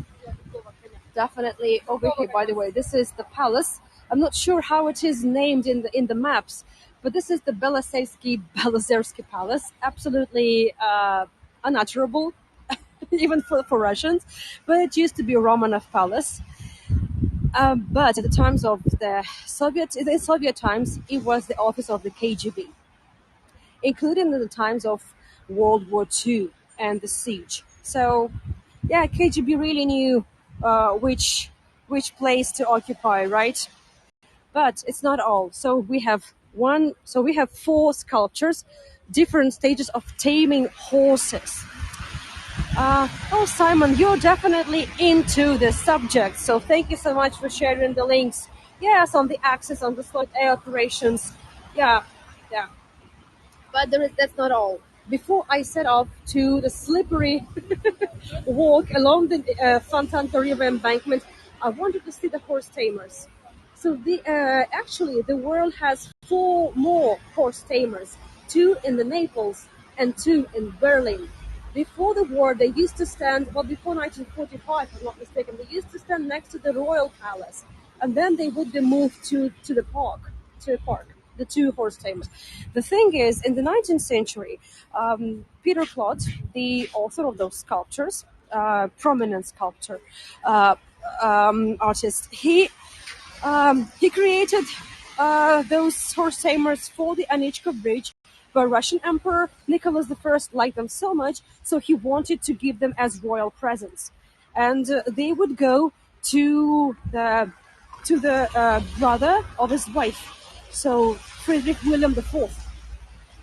definitely over here. By the way, this is the palace. I'm not sure how it is named in the maps, but this is the Belazerski Palace. Absolutely unutterable, even for Russians. But it used to be a Romanov palace. But at the times of the Soviet times, it was the office of the KGB, including in the times of World War II and the siege. So, yeah, KGB really knew which place to occupy, right? But it's not all. So we have four sculptures, different stages of taming horses. Oh, Simon, you're definitely into the subject. So thank you so much for sharing the links. Yes, on the Axis, on the Slot Air operations. Yeah, yeah. But that's not all. Before I set off to the slippery walk along the Fontanka River embankment, I wanted to see the horse tamers. So actually the world has four more horse tamers, two in the Naples and two in Berlin. Before the war, they used to stand, well, before 1945, if I'm not mistaken, they used to stand next to the Royal Palace, and then they would be moved to the park, the two horse tamers. The thing is, in the 19th century, Peter Klott, the author of those sculptures, prominent sculptor, uh, artist, he created those horse tamers for the Anichka Bridge, but Russian Emperor Nicholas I liked them so much, so he wanted to give them as royal presents, and they would go to the brother of his wife, so Friedrich William IV,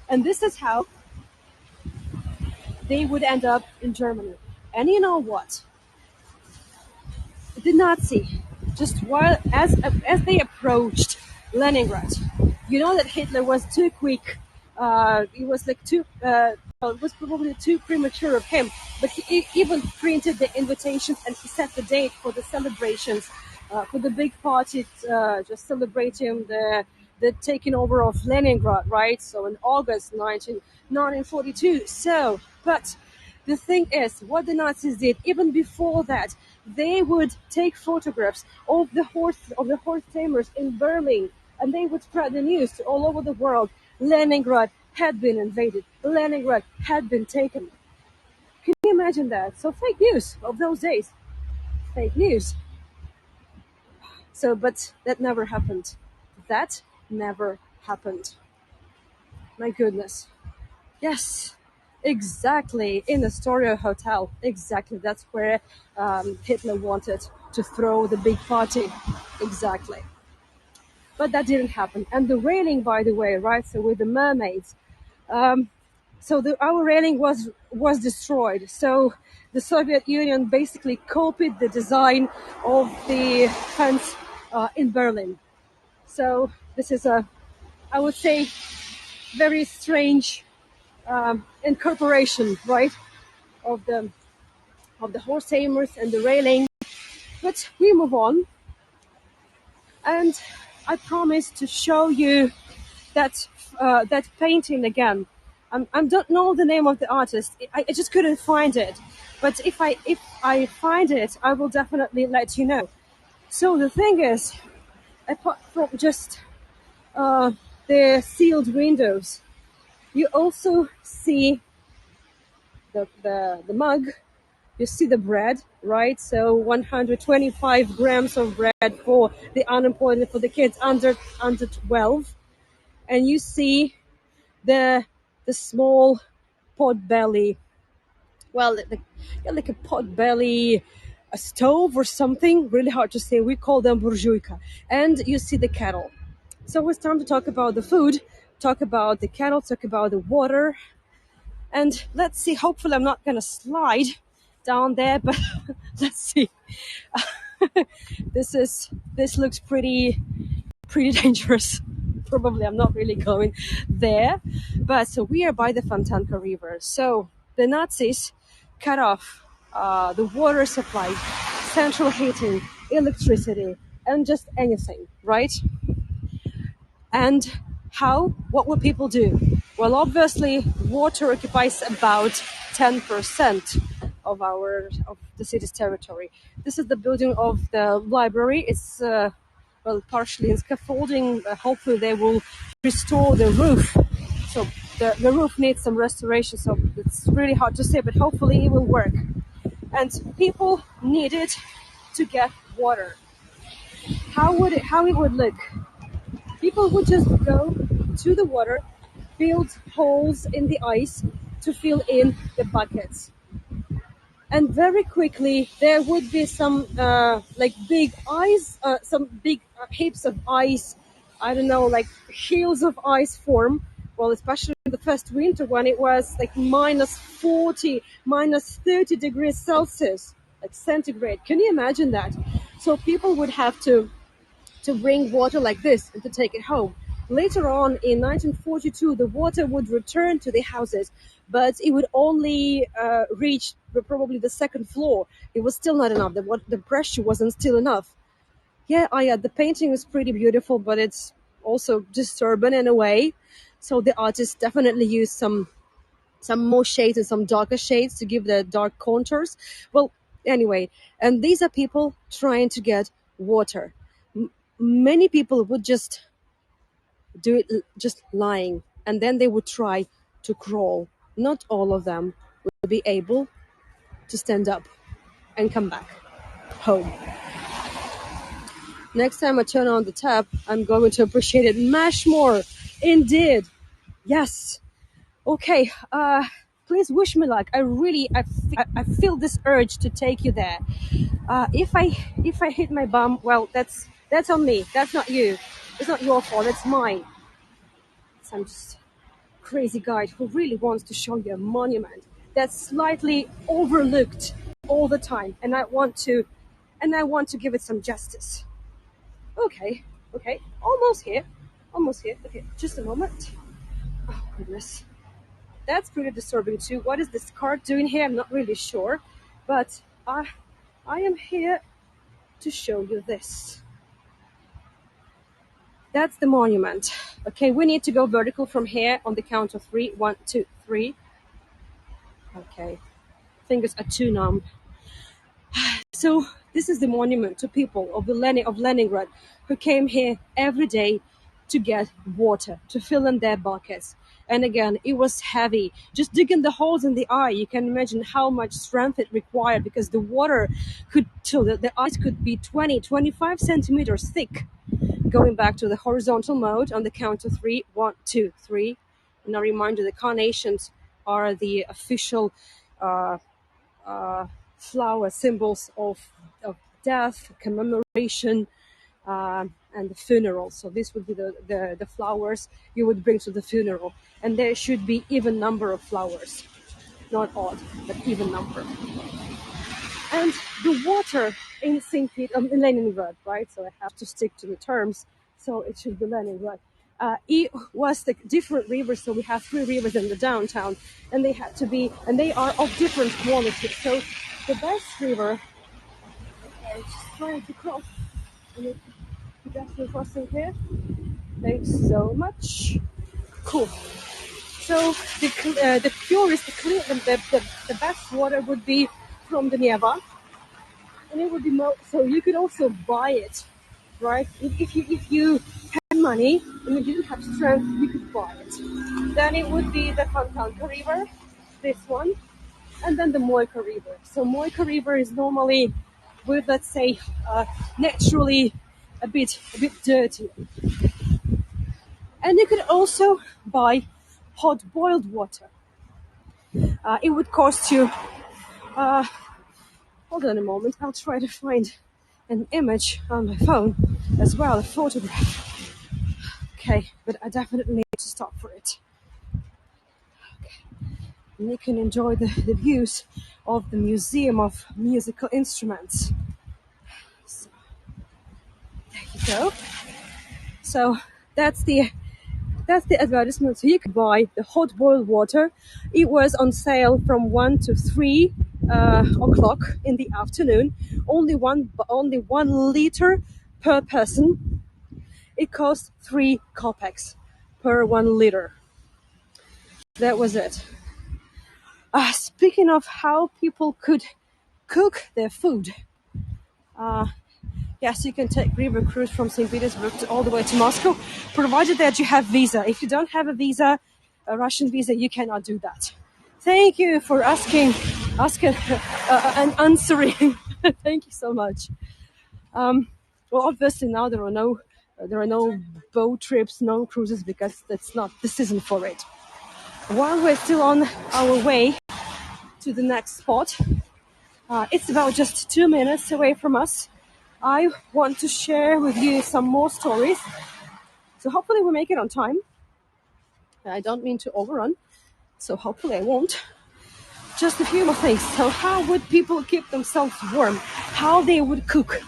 and this is how they would end up in Germany. And you know what? The Nazi, just while as they approached Leningrad, you know that Hitler was too quick. It was like too. Well, it was probably too premature of him, but he even printed the invitations and he set the date for the celebrations, for the big party, just celebrating the taking over of Leningrad, right? So in August 1942. So, but the thing is, what the Nazis did even before that, they would take photographs of the horse tamers in Berlin, and they would spread the news to all over the world. Leningrad had been invaded. Leningrad had been taken. Can you imagine that? So fake news of those days. Fake news. So, but that never happened. That never happened. My goodness. Yes, exactly. In the Astoria Hotel. Exactly. That's where Hitler wanted to throw the big party. Exactly. But that didn't happen. And the railing, by the way, right? So with the mermaids. So our railing was destroyed. So the Soviet Union basically copied the design of the fence in Berlin. So this is I would say, very strange incorporation, right, of the horse tamers and the railing. But we move on, and I promise to show you that painting again. I don't know the name of the artist. I just couldn't find it. But if I find it, I will definitely let you know. So the thing is, apart from just uh, the sealed windows, you also see the mug You see the bread, right? So 125 grams of bread for the unemployed, for the kids under 12, and you see the small pot belly, well, yeah, like a pot belly, a stove or something. Really hard to say. We call them burjuika, and you see the kettle. So it's time to talk about the food, talk about the kettle, talk about the water, and let's see. Hopefully, I'm not gonna slide down there, but let's see. This looks pretty dangerous. Probably I'm not really going there. But so we are by the Fontanka River. So the Nazis cut off the water supply, central heating, electricity, and just anything, right? And how? What would people do? Well, obviously, water occupies about 10% of the city's territory. This is the building of the library. It's well, partially in scaffolding. Hopefully, they will restore the roof. So the roof needs some restoration. So it's really hard to say, but hopefully, it will work. And people needed to get water. How it would look? People would just go to the water, build holes in the ice to fill in the buckets. And very quickly, there would be some like big ice, some big heaps of ice. I don't know, like hills of ice form. Well, especially in the first winter when it was like minus 40, minus 30 degrees Celsius, like centigrade. Can you imagine that? So people would have to bring water like this and to take it home. Later on in 1942, the water would return to the houses, but it would only reach probably the second floor. It was still not enough. The pressure wasn't still enough. Yeah, the painting is pretty beautiful, but it's also disturbing in a way. So the artist definitely used some more shades and some darker shades to give the dark contours. Well, anyway, and these are people trying to get water. Many people would just do it just lying, and then they would try to crawl. Not all of them would be able to stand up and come back home. Next time I turn on the tap, I'm going to appreciate it much more. Indeed. Yes. Okay. Please wish me luck. I feel this urge to take you there. If I hit my bum, well, that's on me. That's not you. It's not your fault. It's mine. So I'm just crazy guide who really wants to show you a monument that's slightly overlooked all the time, and I want to give it some justice. Okay, okay, almost here, almost here. Okay, just a moment. Oh goodness, that's pretty disturbing too. What is this card doing here? I'm not really sure, but I am here to show you this. That's the monument. Okay, we need to go vertical from here on the count of three. 1, 2, 3. Okay, fingers are too numb. So this is the monument to people of of Leningrad who came here every day to get water, to fill in their buckets. And again, it was heavy. Just digging the holes in the eye, you can imagine how much strength it required because the water the ice could be 20, 25 centimeters thick. Going back to the horizontal mode on the count of three. 1, 2, 3. And a reminder, the carnations are the official uh, flower symbols of death, commemoration, and the funeral. So this would be the flowers you would bring to the funeral. And there should be even number of flowers. Not odd, but even number. And the water in in Leningrad, right? So I have to stick to the terms. So it should be Leningrad. It was the different rivers. So we have 3 rivers in the downtown, and they are of different quality. So the best river, okay, just trying to cross. And pedestrian crossing here. Thanks so much. Cool. So the purest, the clear, the best water would be from the Neva, and it would be so you could also buy it, right? If you had money and you didn't have strength, you could buy it. Then it would be the Fontanka River, this one. and then the Moika River. So Moika River is normally with, let's say, naturally a bit dirty, and you could also buy hot boiled water. It would cost you. Uh, Hold on a moment. I'll try to find an image on my phone as well, a photograph. Okay, but I definitely need to stop for it. And you can enjoy the views of the Museum of Musical Instruments. So, there you go. So that's the that's the advertisement. So you could buy the hot boiled water. It was on sale from 1 to 3 o'clock in the afternoon. Only 1 liter per person. It cost 3 kopecks per 1 liter. That was it. Speaking of how people could cook their food, yes, you can take river cruise from St. Petersburg all the way to Moscow, provided that you have visa. If you don't have a visa, a Russian visa, you cannot do that. Thank you for asking, and answering. Thank you so much. Well, obviously now there are no boat trips, no cruises, because that's not the season for it. While we're still on our way to the next spot, it's about just 2 minutes away from us. I want to share with you some more stories. So hopefully we make it on time. I don't mean to overrun, so hopefully I won't. Just a few more things. So how would people keep themselves warm? How they would cook?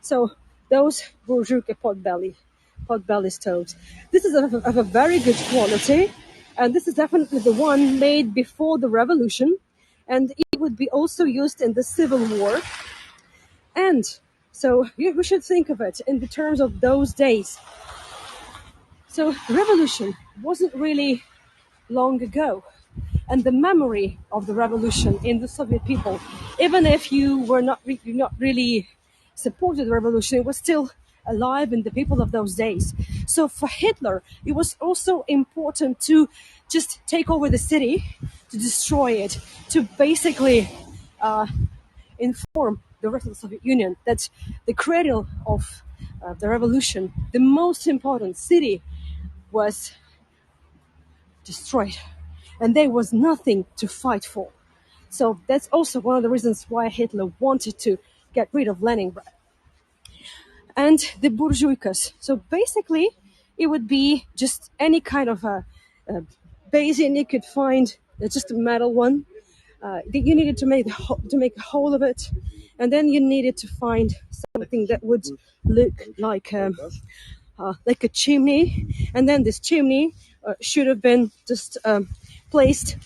So those burjuka pot belly stoves. This is of a very good quality, and this is definitely the one made before the revolution, and it would be also used in the Civil War. And so we should think of it in the terms of those days. So revolution wasn't really long ago, and the memory of the revolution in the Soviet people, even if you were not really supported the revolution, it was still alive in the people of those days. So for Hitler, it was also important to just take over the city, to destroy it, to basically inform the rest of the Soviet Union that the cradle of the revolution, the most important city, was destroyed, and there was nothing to fight for. So that's also one of the reasons why Hitler wanted to get rid of Leningrad. And the burjuikas. So basically, it would be just any kind of a basin you could find, just a metal one. That you needed to make a hole of it, and then you needed to find something that would look like a chimney, and then this chimney should have been just placed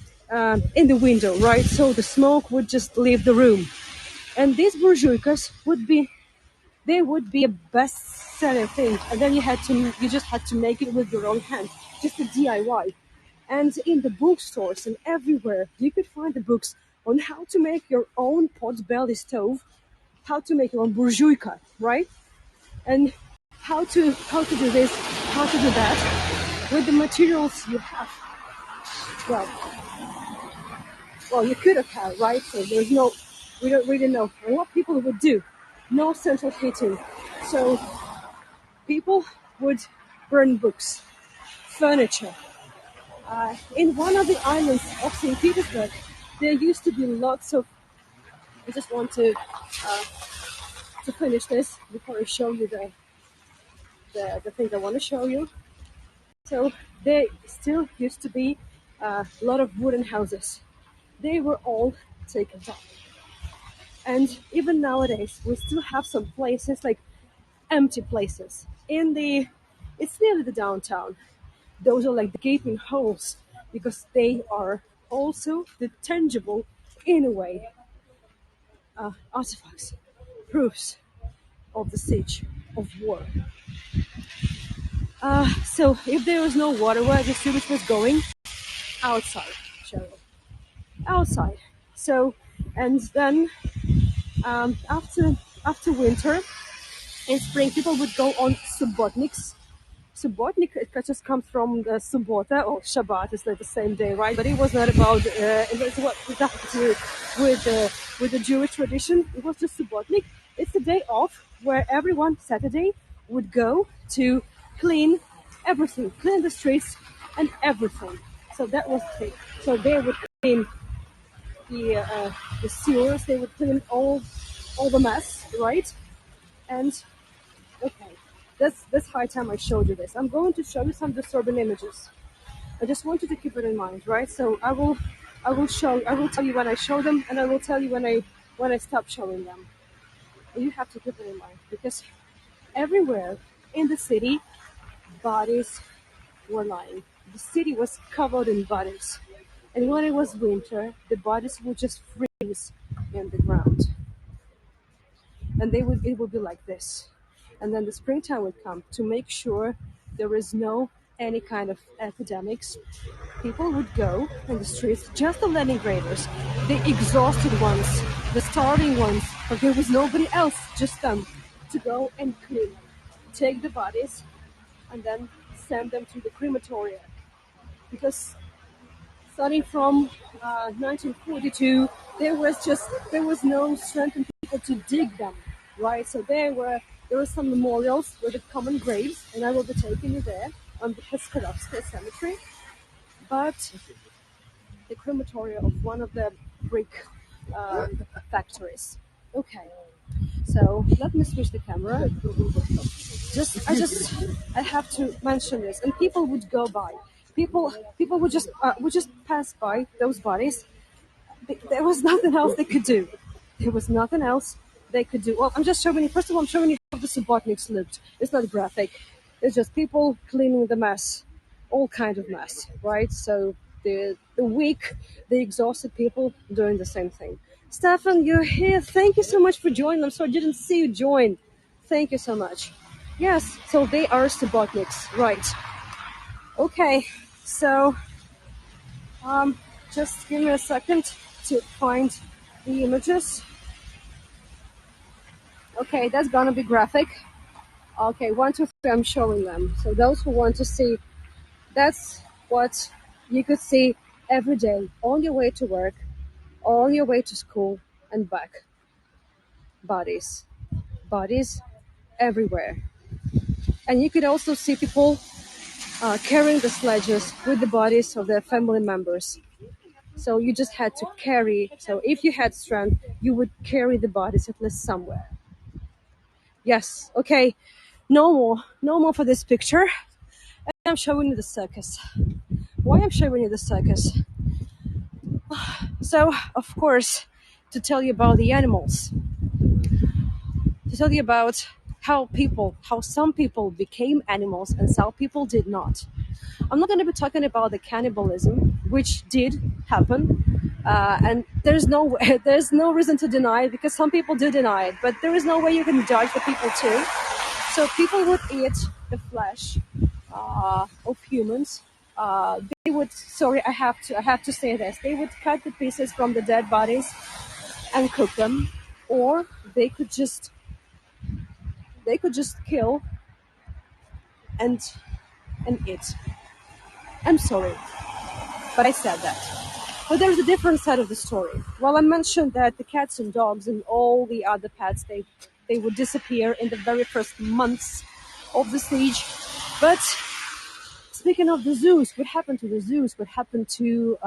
in the window, right? So the smoke would just leave the room, and these burjuikas would be a best-selling thing, and then you just had to make it with your own hand, just a DIY. And in the bookstores and everywhere, you could find the books on how to make your own pot belly stove, how to make your own burjuika, right? And how to do this, how to do that with the materials you have. Well, you could have had, right? So we don't really know. And what people would do, no central heating. So people would burn books, furniture. In one of the islands of St. Petersburg, there used to be lots of. I just want to finish this before I show you the things I want to show you. So there still used to be a lot of wooden houses. They were all taken down. And even nowadays, we still have some places, like empty places. It's nearly the downtown. Those are like the gaping holes, because they are also the tangible, in a way, artifacts, proofs of the siege, of war. So if there was no water, where the sewage was going? Outside, Cheryl. Outside. So, and then after winter, in spring, people would go on subotniks. Subotnik, it just comes from the Subota or Shabbat, is like the same day, right? But it was not about, it was what it had to do with the Jewish tradition. It was just Subotnik. It's the day off where everyone Saturday would go to clean everything, clean the streets and everything. So that was the thing. So they would clean the sewers, they would clean all the mess, right? And okay, that's high time I showed you this. I'm going to show you some disturbing images. I just want you to keep it in mind, right? So I will tell you when I show them, and I will tell you when I stop showing them. You have to keep it in mind because everywhere in the city, bodies were lying. The city was covered in bodies, and when it was winter, the bodies would just freeze in the ground, and it would be like this. And then the springtime would come to make sure there is no any kind of epidemics. People would go in the streets, just the Leningraders, the exhausted ones, the starving ones, but there was nobody else, just them, to go and clean, take the bodies, and then send them to the crematoria. Because starting from 1942, there was no strength in people to dig them, right? So there were some memorials with the common graves, and I will be taking you there on the Peskarovskaya Cemetery. But the crematoria of one of the brick factories. Okay, so let me switch the camera. I have to mention this, and people would go by. People would just pass by those bodies. There was nothing else they could do. There was nothing else they could do. Well, I'm just showing you. First of all, I'm showing you how the Subotniks looked. It's not graphic. It's just people cleaning the mess, all kind of mess, right? So the weak, the exhausted people doing the same thing. Stefan, you're here. Thank you so much for joining. I'm sorry I didn't see you join. Thank you so much. Yes, so they are Subotniks, right? Okay, so just give me a second to find the images. Okay, that's gonna be graphic. Okay, 1, 2, 3, I'm showing them. So those who want to see, that's what you could see every day on your way to work, on your way to school, and back. Bodies. Bodies everywhere. And you could also see people carrying the sledges with the bodies of their family members. So you just had to carry. So if you had strength, you would carry the bodies at least somewhere. Yes, okay. No more for this picture. I'm showing you the circus. Why I'm showing you the circus? So, of course, to tell you about the animals, to tell you about how some people became animals and some people did not. I'm not going to be talking about the cannibalism, which did happen, and there's no reason to deny it because some people do deny it, but there is no way you can judge the people too. So people would eat the flesh of humans. They would. Sorry, I have to say this. They would cut the pieces from the dead bodies and cook them, or they could just kill and eat. I'm sorry, but I said that. But there's a different side of the story. Well, I mentioned that the cats and dogs and all the other pets they would disappear in the very first months of the siege. But speaking of the zoos, what happened to the zoos? What happened to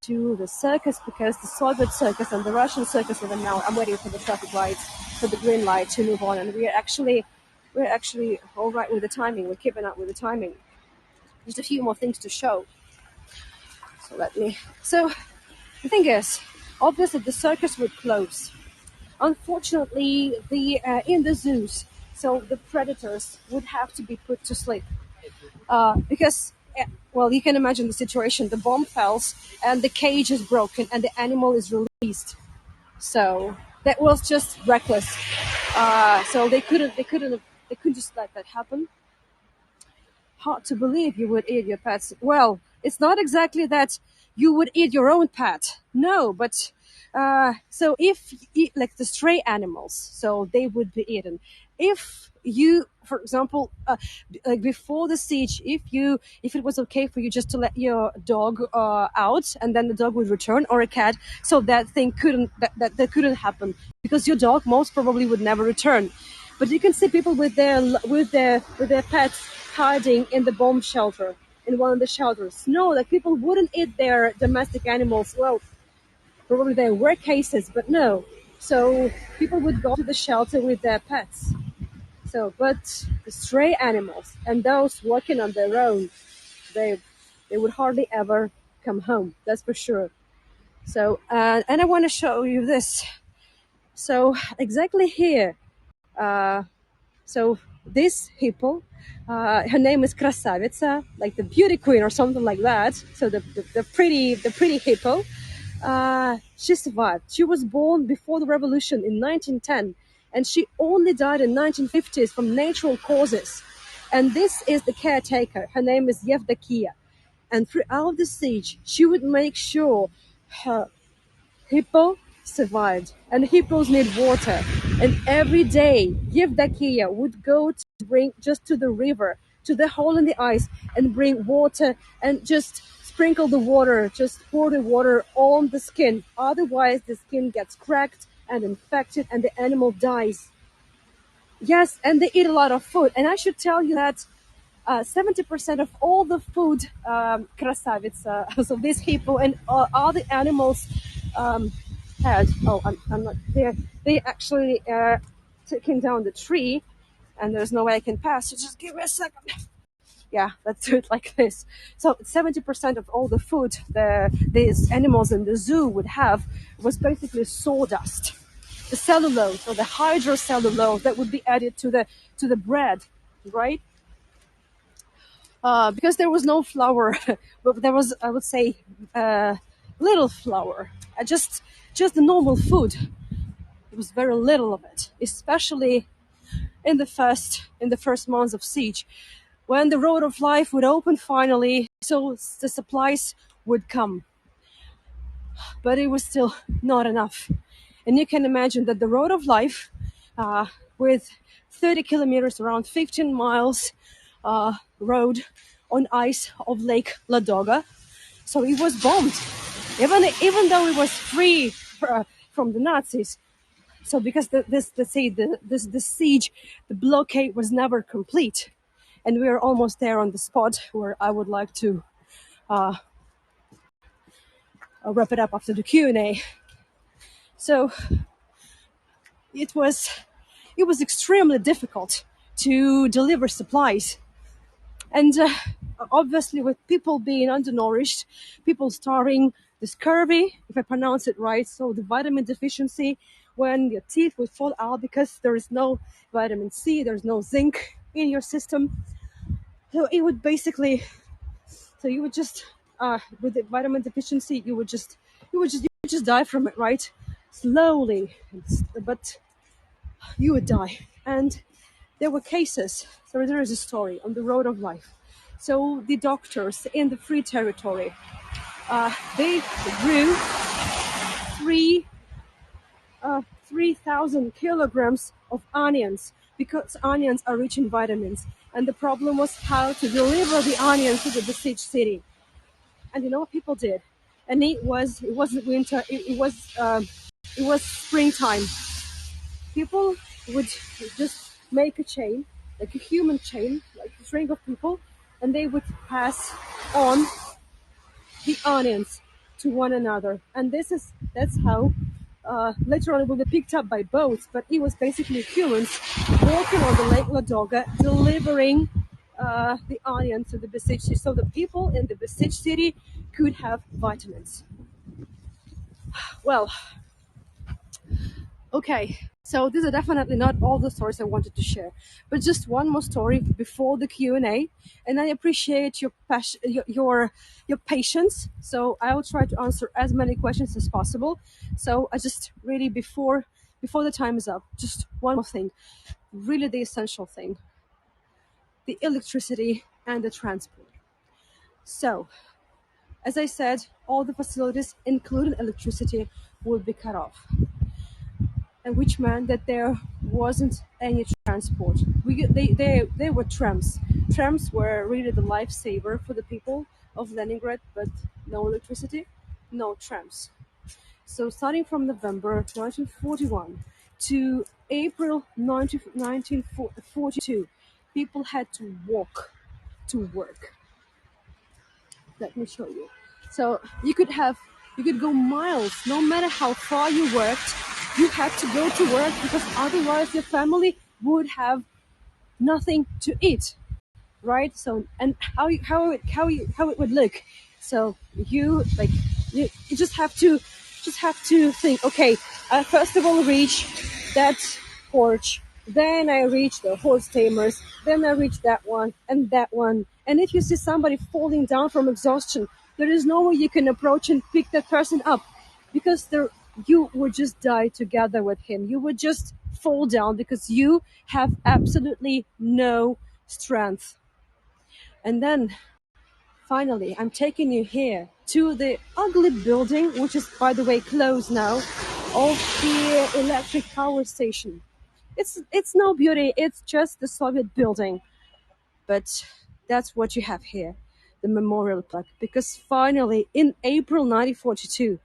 the circus? Because the Soviet circus and the Russian circus, even now, I'm waiting for the traffic lights, for the green light to move on, and we're actually all right with the timing. We're keeping up with the timing. Just a few more things to show. So the thing is, obviously the circus would close. Unfortunately, the in the zoos, so the predators would have to be put to sleep because, well, you can imagine the situation. The bomb falls, and the cage is broken, and the animal is released. So that was just reckless. So they couldn't just let that happen. Hard to believe you would eat your pets. Well, it's not exactly that you would eat your own pet. No, but so if you eat like the stray animals, so they would be eaten. if you, for example, like before the siege, if it was okay for you just to let your dog out, and then the dog would return, or a cat, so that thing couldn't that couldn't happen, because your dog most probably would never return. But you can see people with their pets hiding in the bomb shelter, in one of the shelters. No, like people wouldn't eat their domestic animals. Well, probably there were cases, but no. So people would go to the shelter with their pets. So, but the stray animals and those working on their own, they they would hardly ever come home. That's for sure. So, and I want to show you this. So, exactly here. Uh, so this hippo, her name is Krasavica, like the beauty queen or something like that. So the pretty hippo. She survived. She was born before the revolution in 1910, and she only died in 1950s from natural causes. And this is the caretaker. Her name is Yevdokia. And throughout the siege, she would make sure her hippo survived. And hippos need water. And every day, Yevdokia would go to bring just to the river, to the hole in the ice, and bring water and just sprinkle the water, just pour the water on the skin. Otherwise, the skin gets cracked and infected, and the animal dies. Yes, and they eat a lot of food. And I should tell you that 70% of all the food Krasavica, so this hippo and all the animals had. Oh, I'm not there. They actually taking down the tree, and there's no way I can pass. So just give me a second. Yeah, let's do it like this. So 70% of all the food these animals in the zoo would have was basically sawdust, the cellulose or the hydrocellulose that would be added to the bread, right? Because there was no flour, but there was, I would say, little flour. Just the normal food. There was very little of it, especially in the first months of siege, when the road of life would open finally, so the supplies would come. But it was still not enough. And you can imagine that the road of life, with 30 kilometers, around 15 miles road on ice of Lake Ladoga, so it was bombed, even though it was free from the Nazis. So because the siege, the blockade was never complete, and we are almost there on the spot where I would like to wrap it up after the Q&A. So it was it was extremely difficult to deliver supplies, and obviously with people being undernourished, people starving, the scurvy, if I pronounce it right, so the vitamin deficiency, when your teeth would fall out because there is no vitamin C, there's no zinc in your system. So it would basically, so you would just, with the vitamin deficiency, you would just die from it, right? Slowly, but you would die. And there were cases. So there is a story on the road of life. So the doctors in the free territory, they grew three 3,000 kilograms of onions, because onions are rich in vitamins. And the problem was how to deliver the onions to the besieged city. And you know what people did? And it wasn't winter. It was springtime. People would just make a chain, like a human chain, like a string of people, and they would pass on the onions to one another. And that's how later on it will be picked up by boats, but it was basically humans walking on the Lake Ladoga delivering the onions to the besieged city, so the people in the besieged city could have vitamins. Well, okay, so these are definitely not all the stories I wanted to share, but just one more story before the Q&A, and I appreciate your passion, your patience. So I will try to answer as many questions as possible. So I just really, before the time is up, just one more thing, really the essential thing: the electricity and the transport. So, as I said, all the facilities, including electricity, will be cut off. and which meant that there wasn't any transport. They were trams. Trams were really the lifesaver for the people of Leningrad, but no electricity, no trams. So starting from November 1941 to April 1942, people had to walk to work. Let me show you. So you could go miles, no matter how far you worked. You had to go to work because otherwise your family would have nothing to eat, right? So and how it would look. So you like you just have to think. Okay, I first of all reach that porch, then I reach the horse tamers, then I reach that one and that one. And if you see somebody falling down from exhaustion, there is no way you can approach and pick that person up because you would just die together with him. You would just fall down because you have absolutely no strength. And then finally, I'm taking you here to the ugly building, which is, by the way, closed now, of the electric power station. It's no beauty, it's just the Soviet building. But that's what you have here, the memorial plaque. Because finally, in April 1942,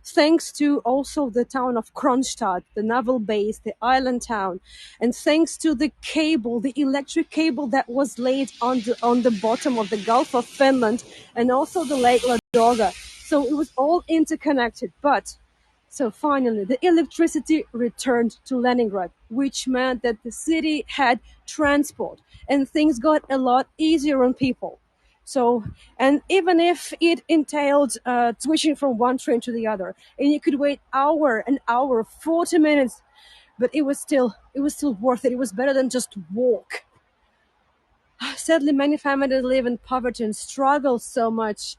thanks to also the town of Kronstadt, the naval base, the island town, and thanks to the cable, the electric cable that was laid on the bottom of the Gulf of Finland and also the Lake Ladoga. So it was all interconnected. But so finally, the electricity returned to Leningrad, which meant that the city had transport and things got a lot easier on people. So, and even if it entailed switching from one train to the other, and you could wait an hour, 40 minutes, but it was still worth it. It was better than just walk. Sadly, many families live in poverty and struggle so much.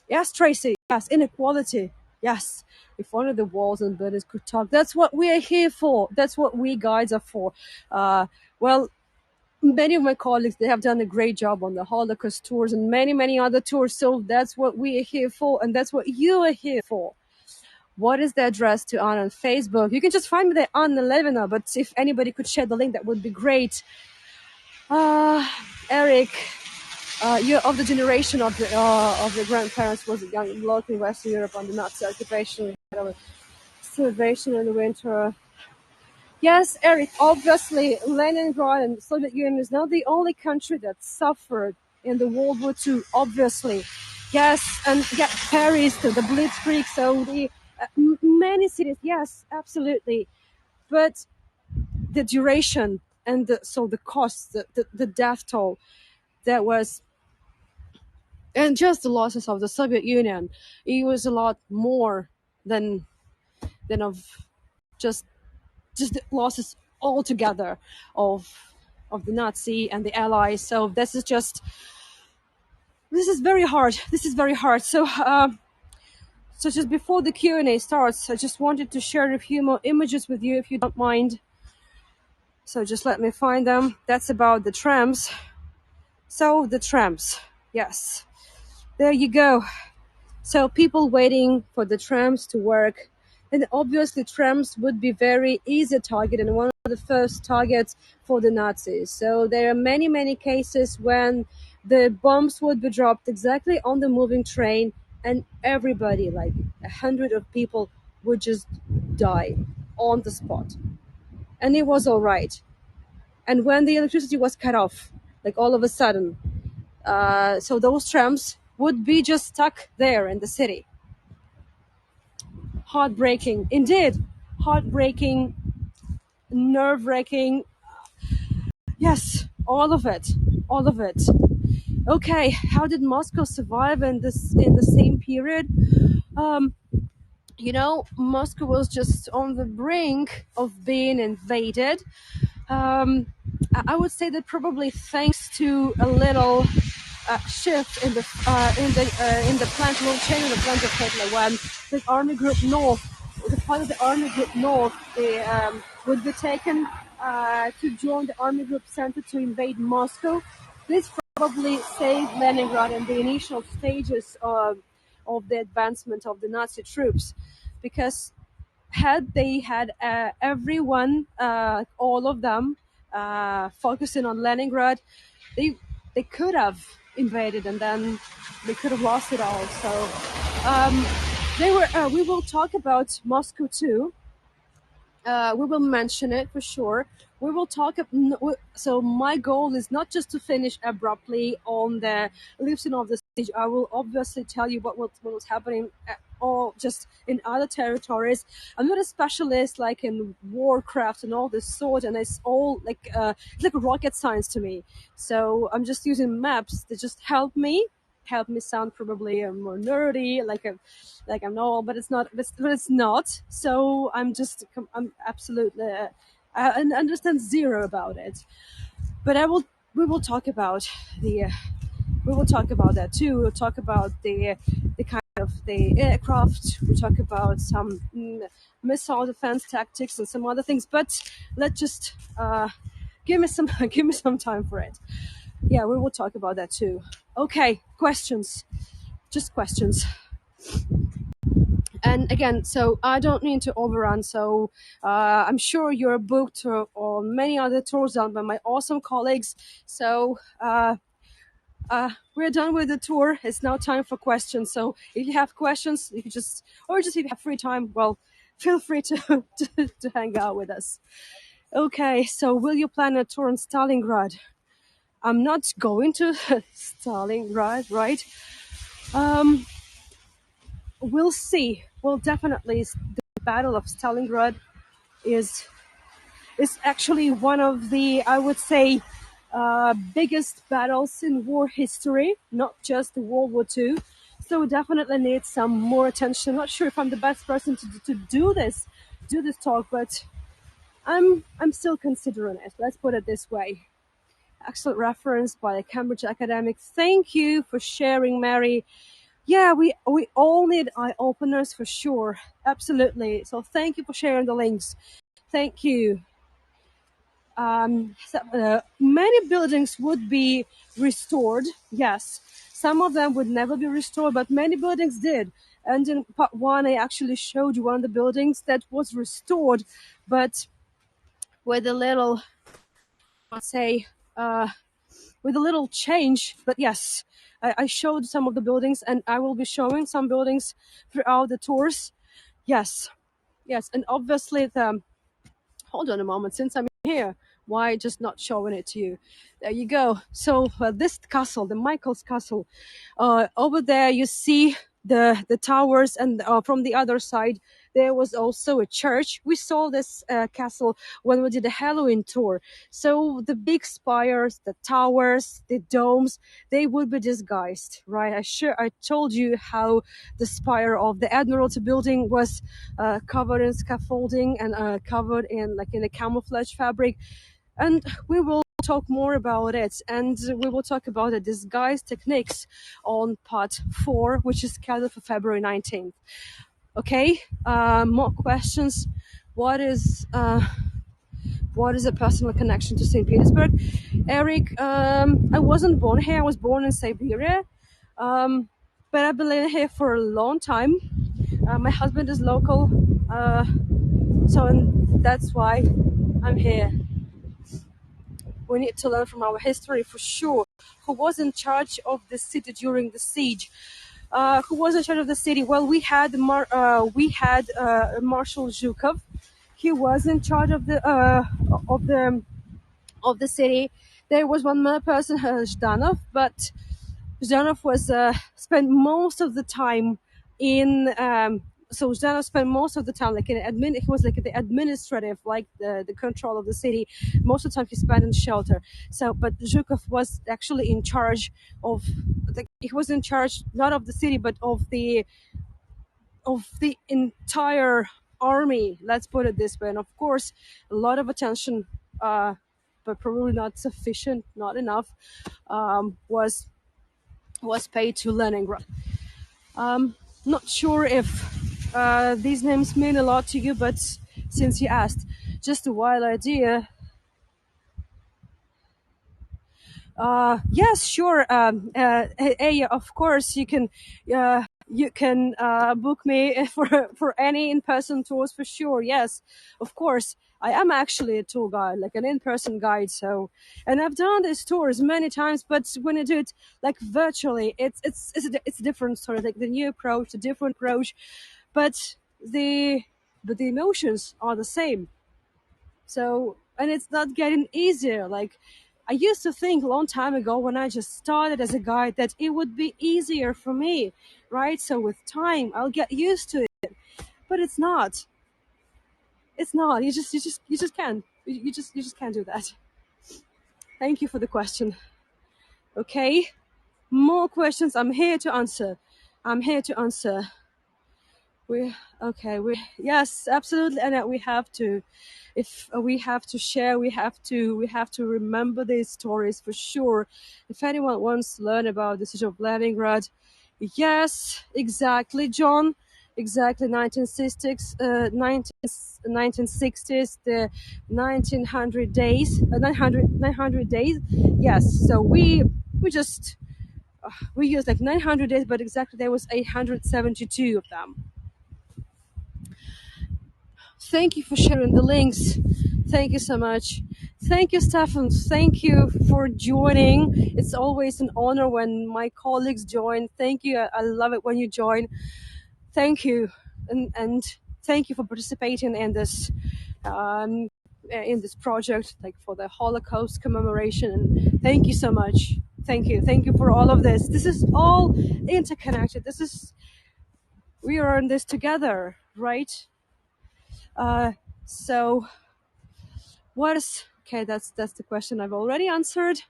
Yes, Tracy. Yes, inequality. Yes. If only the walls and buildings could talk. That's what we are here for. That's what we guides are for. Well, many of my colleagues, they have done a great job on the Holocaust tours and many, many other tours. So that's what we are here for, and that's what you are here for. What is the address to Anna on Facebook? You can just find me there, Anna Levina, but if anybody could share the link, that would be great. Eric, you're of the generation of the grandparents was young bloke in Western Europe under Nazi occupation, celebration in the winter. Yes, Eric, obviously Leningrad and the Soviet Union is not the only country that suffered in the World War II, obviously. Yes, and yeah, Paris, the Blitzkrieg, so many cities, yes, absolutely. But the duration and the cost, the death toll, that was, and just the losses of the Soviet Union, it was a lot more than of just the losses altogether of the Nazi and the Allies. So this is very hard. This is very hard. So just before the Q&A starts, I just wanted to share a few more images with you, if you don't mind. So just let me find them. That's about the trams. So the trams, yes, there you go. So people waiting for the trams to work. And obviously trams would be very easy target and one of the first targets for the Nazis. So there are many, many cases when the bombs would be dropped exactly on the moving train and everybody, like 100 of people, would just die on the spot. And it was all right. And when the electricity was cut off, like all of a sudden, so those trams would be just stuck there in the city. Heartbreaking, indeed. Heartbreaking, nerve-wracking. Yes, all of it. All of it. Okay, how did Moscow survive in the same period? Um, Moscow was just on the brink of being invaded. I would say that probably thanks to a little shift in the plant will change in the plant of Hitler when the Army Group North, the part of the Army Group North, they would be taken to join the Army Group Center to invade Moscow. This probably saved Leningrad in the initial stages of the advancement of the Nazi troops, because had they had everyone, all of them, focusing on Leningrad, they they could have invaded and then they could have lost it all. So um, they were. We will talk about Moscow too. We will mention it for sure. We will talk. So my goal is not just to finish abruptly on the lifting of the stage. I will obviously tell you what was happening, all just in other territories. I'm not a specialist like in Warcraft and all this sort, and it's like rocket science to me. So I'm just using maps to just help me sound probably more nerdy, like I'm normal, but it's not. But it's not. So I'm absolutely I understand zero about it. But we will talk about the we will talk about that too. We'll talk about the kind of the aircraft. We'll talk about some missile defense tactics and some other things. But let's just give me some give me some time for it. Yeah, we will talk about that too. Okay, questions. Just questions. And again, so I don't need to overrun. So I'm sure you're booked on many other tours done by my awesome colleagues. So we're done with the tour. It's now time for questions. So if you have questions, you can or just if you have free time, well, feel free to, to hang out with us. Okay, so will you plan a tour in Stalingrad? I'm not going to Stalingrad, right? Um, we'll see. Well, definitely, the Battle of Stalingrad is actually one of the, I would say, biggest battles in war history, not just World War II. So we definitely need some more attention. Not sure if I'm the best person to do this talk, but I'm still considering it. Let's put it this way. Excellent reference by a Cambridge academic. Thank you for sharing, Mary. Yeah, we all need eye openers for sure. Absolutely. So thank you for sharing the links. Thank you. Many buildings would be restored. Yes, some of them would never be restored, but many buildings did. And in part one, I actually showed you one of the buildings that was restored, but with a little, let's say, uh, with a little change. But yes, I showed some of the buildings, and I will be showing some buildings throughout the tours. Yes, yes, and obviously the hold on a moment, since I'm here, why just not showing it to you? There you go. So this castle, the Michael's castle, over there you see the towers, and from the other side there was also a church. We saw this castle when we did a Halloween tour. So the big spires, the towers, the domes, they would be disguised, right? I told you how the spire of the Admiralty building was covered in scaffolding and covered in in a camouflage fabric. And we will talk more about it, and we will talk about the disguise techniques on part 4, which is scheduled for February 19th. Okay, more questions. What is a personal connection to St. Petersburg? Eric, I wasn't born here. I was born in Siberia, but I've been living here for a long time. My husband is local, and that's why I'm here. We need to learn from our history for sure. Who was in charge of the city during the siege? Who was in charge of the city? Well, we had Marshal Zhukov. He was in charge of the of the city. There was one more person, Zhdanov, but Zhdanov was spent most of the time in. So Zhdanov spent most of the time like in admin. He was like the administrative, like the control of the city. Most of the time he spent in shelter. So, but Zhukov was actually in charge of. He was in charge not of the city, but of the entire army. Let's put it this way. And of course, a lot of attention, but probably not sufficient, not enough, was paid to Leningrad. Not sure if these names mean a lot to you, but since you asked, just a wild idea. Yes, sure. Of course, you can. you can book me for any in-person tours for sure. Yes, of course. I am actually a tour guide, like an in-person guide. So, and I've done these tours many times, but when I do it like virtually, it's a different story. Like the new approach, the different approach, but the but the emotions are the same. So, and it's not getting easier. Like, I used to think a long time ago when I just started as a guide that it would be easier for me, right? So with time, I'll get used to it. But it's not. It's not. You just can't. You just can't do that. Thank you for the question. Okay, more questions. I'm here to answer. I'm here to answer. We okay. We yes, absolutely, and we have to. If we have to share, we have to remember these stories for sure. If anyone wants to learn about the city of Leningrad, yes, exactly, John, exactly 1960s, 1960s, the 1900 days, 900 days. Yes, so we just we used like 900 days, but exactly there was 872 of them. Thank you for sharing the links. Thank you so much. Thank you, Stefan. Thank you for joining. It's always an honor when my colleagues join. Thank you. I love it when you join. Thank you, and thank you for participating um, in this project, like for the Holocaust commemoration. And thank you so much. Thank you for all of this. This is all interconnected. We are in this together, right? Uh, so what is okay? That's the question I've already answered.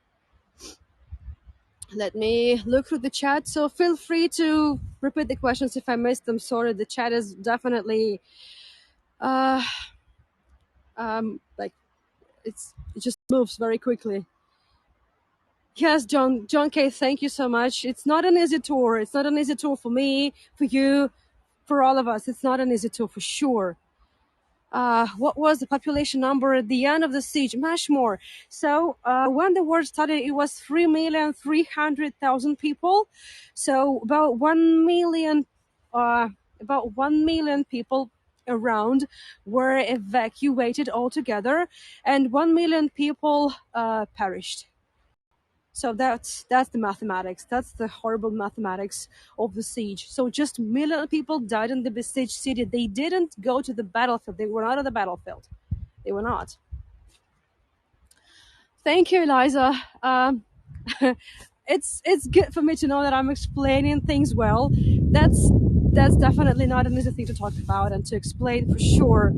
Let me look through the chat. So feel free to repeat the questions if I missed them. Sorry, the chat is definitely uh like it just moves very quickly. Yes, John K. Thank you so much. It's not an easy tour. It's not an easy tour for me, for you, for all of us. It's not an easy tour for sure. What was the population number at the end of the siege? Much more. So when the war started, it was 3,300,000 people. So about 1 million people around were evacuated altogether, and 1 million people perished. So that's the mathematics. That's the horrible mathematics of the siege. So just million people died in the besieged city. They didn't go to the battlefield. They were not on the battlefield. They were not. Thank you, Eliza. It's good for me to know that I'm explaining things well. That's definitely not an easy thing to talk about and to explain for sure.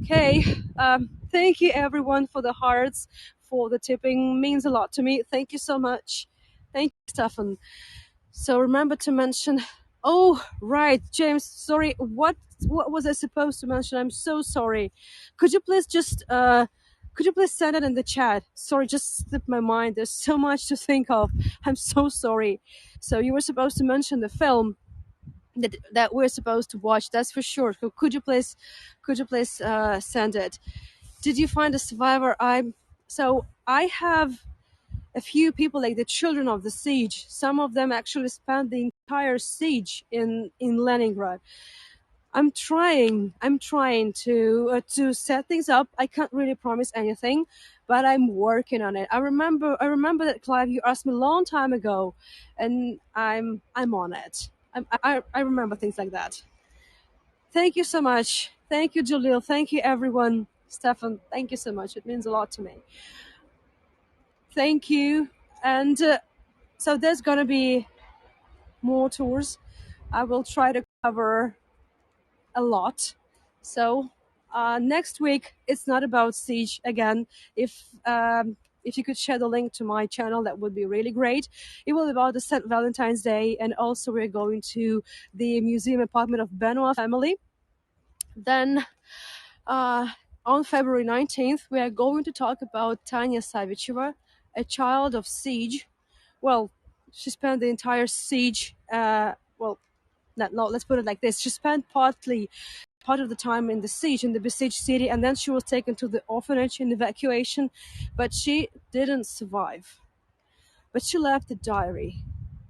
Okay. Thank you everyone for the hearts, for the tipping. Means a lot to me. Thank you so much. Thank you, Stefan. So remember to mention. Oh, right, James. Sorry. What was I supposed to mention? I'm so sorry. Could you please just could you please send it in the chat? Sorry, just slipped my mind. There's so much to think of. I'm so sorry. So you were supposed to mention the film that we're supposed to watch. That's for sure. So could you please send it? Did you find a survivor? I have a few people like the children of the siege. Some of them actually spent the entire siege in Leningrad. I'm trying to set things up. I can't really promise anything, but I'm working on it. I remember that, Clive, you asked me a long time ago, and I'm on it. I remember things like that. Thank you so much. Thank you, Jalil. Thank you, everyone. Stefan, thank you so much. It means a lot to me. Thank you. And so there's going to be more tours. I will try to cover a lot. So next week, it's not about Siege again. If you could share the link to my channel, that would be really great. It will be about the St. Valentine's Day, and also we're going to the museum apartment of Benoit family. Then uh, on February 19th, we are going to talk about Tanya Savicheva, a child of siege. Well, she spent the entire siege, no, let's put it like this. She spent part of the time in the siege, in the besieged city, and then she was taken to the orphanage in evacuation, but she didn't survive. But she left a diary.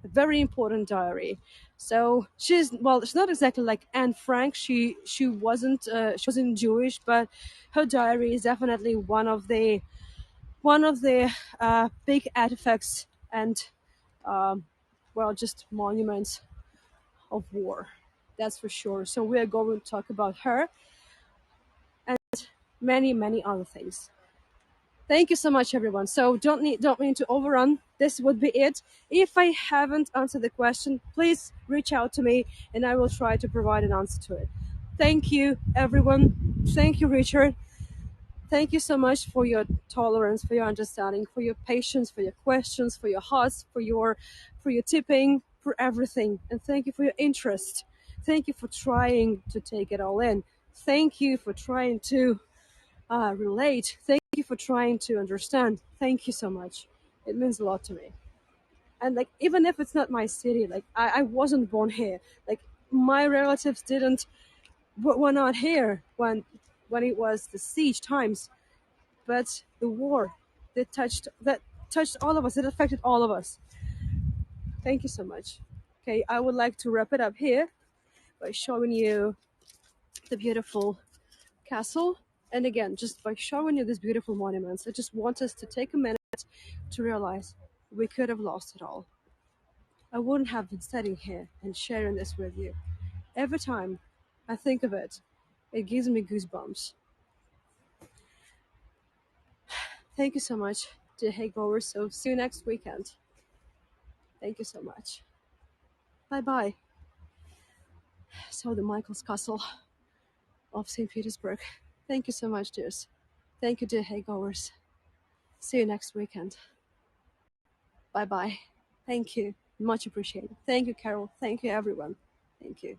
a very important diary. So she's not exactly like Anne Frank. She wasn't Jewish, but her diary is definitely one of the big artifacts and just monuments of war. That's for sure. So we are going to talk about her and many, many other things. Thank you so much, everyone. So don't mean to overrun. This would be it. If I haven't answered the question, please reach out to me, and I will try to provide an answer to it. Thank you, everyone. Thank you, Richard. Thank you so much for your tolerance, for your understanding, for your patience, for your questions, for your hearts, for your tipping, for everything. And thank you for your interest. Thank you for trying to take it all in. Thank you for trying to relate. Thank you for trying to understand. Thank you so much. It means a lot to me. And like, even if it's not my city, like I wasn't born here. Like, my relatives didn't were not here when it was the siege times, but the war that touched all of us. It affected all of us. Thank you so much. Okay, I would like to wrap it up here by showing you the beautiful castle. And again, just by showing you these beautiful monuments, I just want us to take a minute to realize we could have lost it all. I wouldn't have been sitting here and sharing this with you. Every time I think of it, it gives me goosebumps. Thank you so much, dear Haygoers. So see you next weekend. Thank you so much. Bye bye. So the Michael's Castle of St. Petersburg. Thank you so much, dears. Thank you, dear Haygoers. See you next weekend. Bye bye. Thank you. Much appreciated. Thank you, Carol. Thank you, everyone. Thank you.